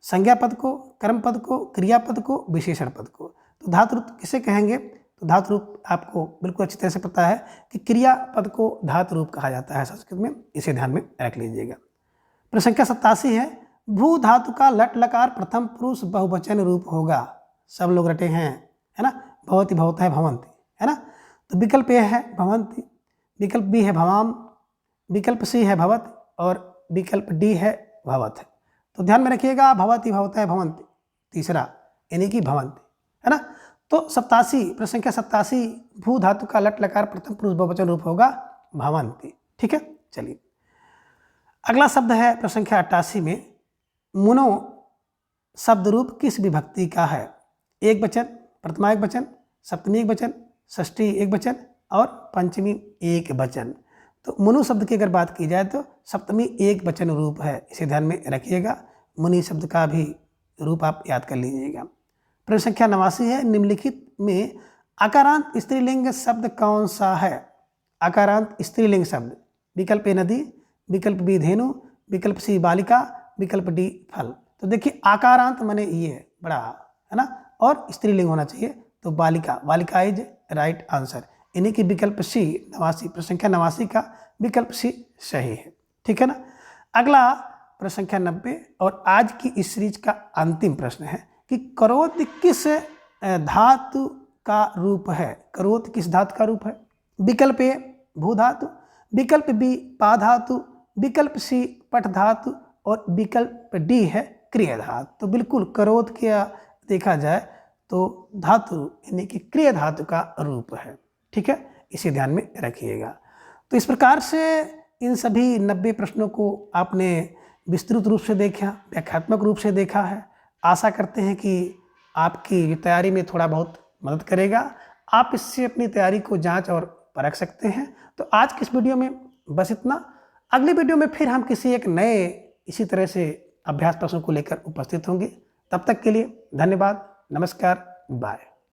संज्ञा पद को, कर्म पद को, क्रियापद को, विशेषण पद को। तो धातु रूप किसे कहेंगे? तो धातु रूप आपको बिल्कुल अच्छी तरह से पता है कि क्रियापद को धातु रूप कहा जाता है संस्कृत में, इसे ध्यान में रख लीजिएगा। प्रश्न संख्या 87 है। भू धातु का लट लकार प्रथम पुरुष बहुवचन रूप होगा। सब लोग रटे हैं, है ना, भवति भवतः भवन्ति, है ना। तो विकल्प ए है भवन्ति, विकल्प बी है भवाम, विकल्प सी है भवत और विकल्प डी है भवत। तो ध्यान में रखिएगा भवति भवतः भवन्ति, तीसरा यानी कि भवन्ति, है ना। तो 87 प्रश्न संख्या 87 भू धातु का लट लकार प्रथम पुरुष बहुवचन रूप होगा भवन्ति, ठीक है। चलिए, अगला शब्द है प्रश्न संख्या 88 में। मुनो शब्द रूप किस विभक्ति का है? एक वचन, प्रथमा एक वचन, सप्तमी एक वचन, षष्ठी एक वचन और पंचमी एक वचन। तो मुनु शब्द की अगर बात की जाए तो सप्तमी एक वचन रूप है, इसे ध्यान में रखिएगा। मुनि शब्द का भी रूप आप याद कर लीजिएगा। प्रश्न संख्या 89 है। निम्नलिखित में आकारांत स्त्रीलिंग शब्द कौन सा है? आकारांत स्त्रीलिंग शब्द। विकल्प ए नदी, विकल्प बी धेनु, विकल्प सी बालिका, विकल्प डी फल। तो देखिए, आकारांत माने ये बड़ा, है ना, और स्त्रीलिंग होना चाहिए, तो बालिका, बालिका इज राइट आंसर, यानी कि विकल्प सी 89 प्रश्न संख्या 89 का विकल्प सी सही है, ठीक है ना। अगला प्रश्न संख्या 90 और आज की इस सीरीज का अंतिम प्रश्न है कि करोध किस धातु का रूप है। करोध किस धातु का रूप है। विकल्प ए भू धातु, विकल्प बी पा धातु, विकल्प सी पठ धातु और विकल्प डी है क्रिया धातु। तो बिल्कुल करोध क्या देखा जाए तो धातु यानी कि क्रिया धातु का रूप है। ठीक है, इसे ध्यान में रखिएगा। तो इस प्रकार से इन सभी 90 प्रश्नों को आपने विस्तृत रूप से देखा, व्याख्यात्मक रूप से देखा है। आशा करते हैं कि आपकी तैयारी में थोड़ा बहुत मदद करेगा। आप इससे अपनी तैयारी को जांच और परख सकते हैं। तो आज की इस वीडियो में बस इतना। अगली वीडियो में फिर हम किसी एक नए इसी तरह से अभ्यास प्रश्नों को लेकर उपस्थित होंगे। तब तक के लिए धन्यवाद, नमस्कार, बाय।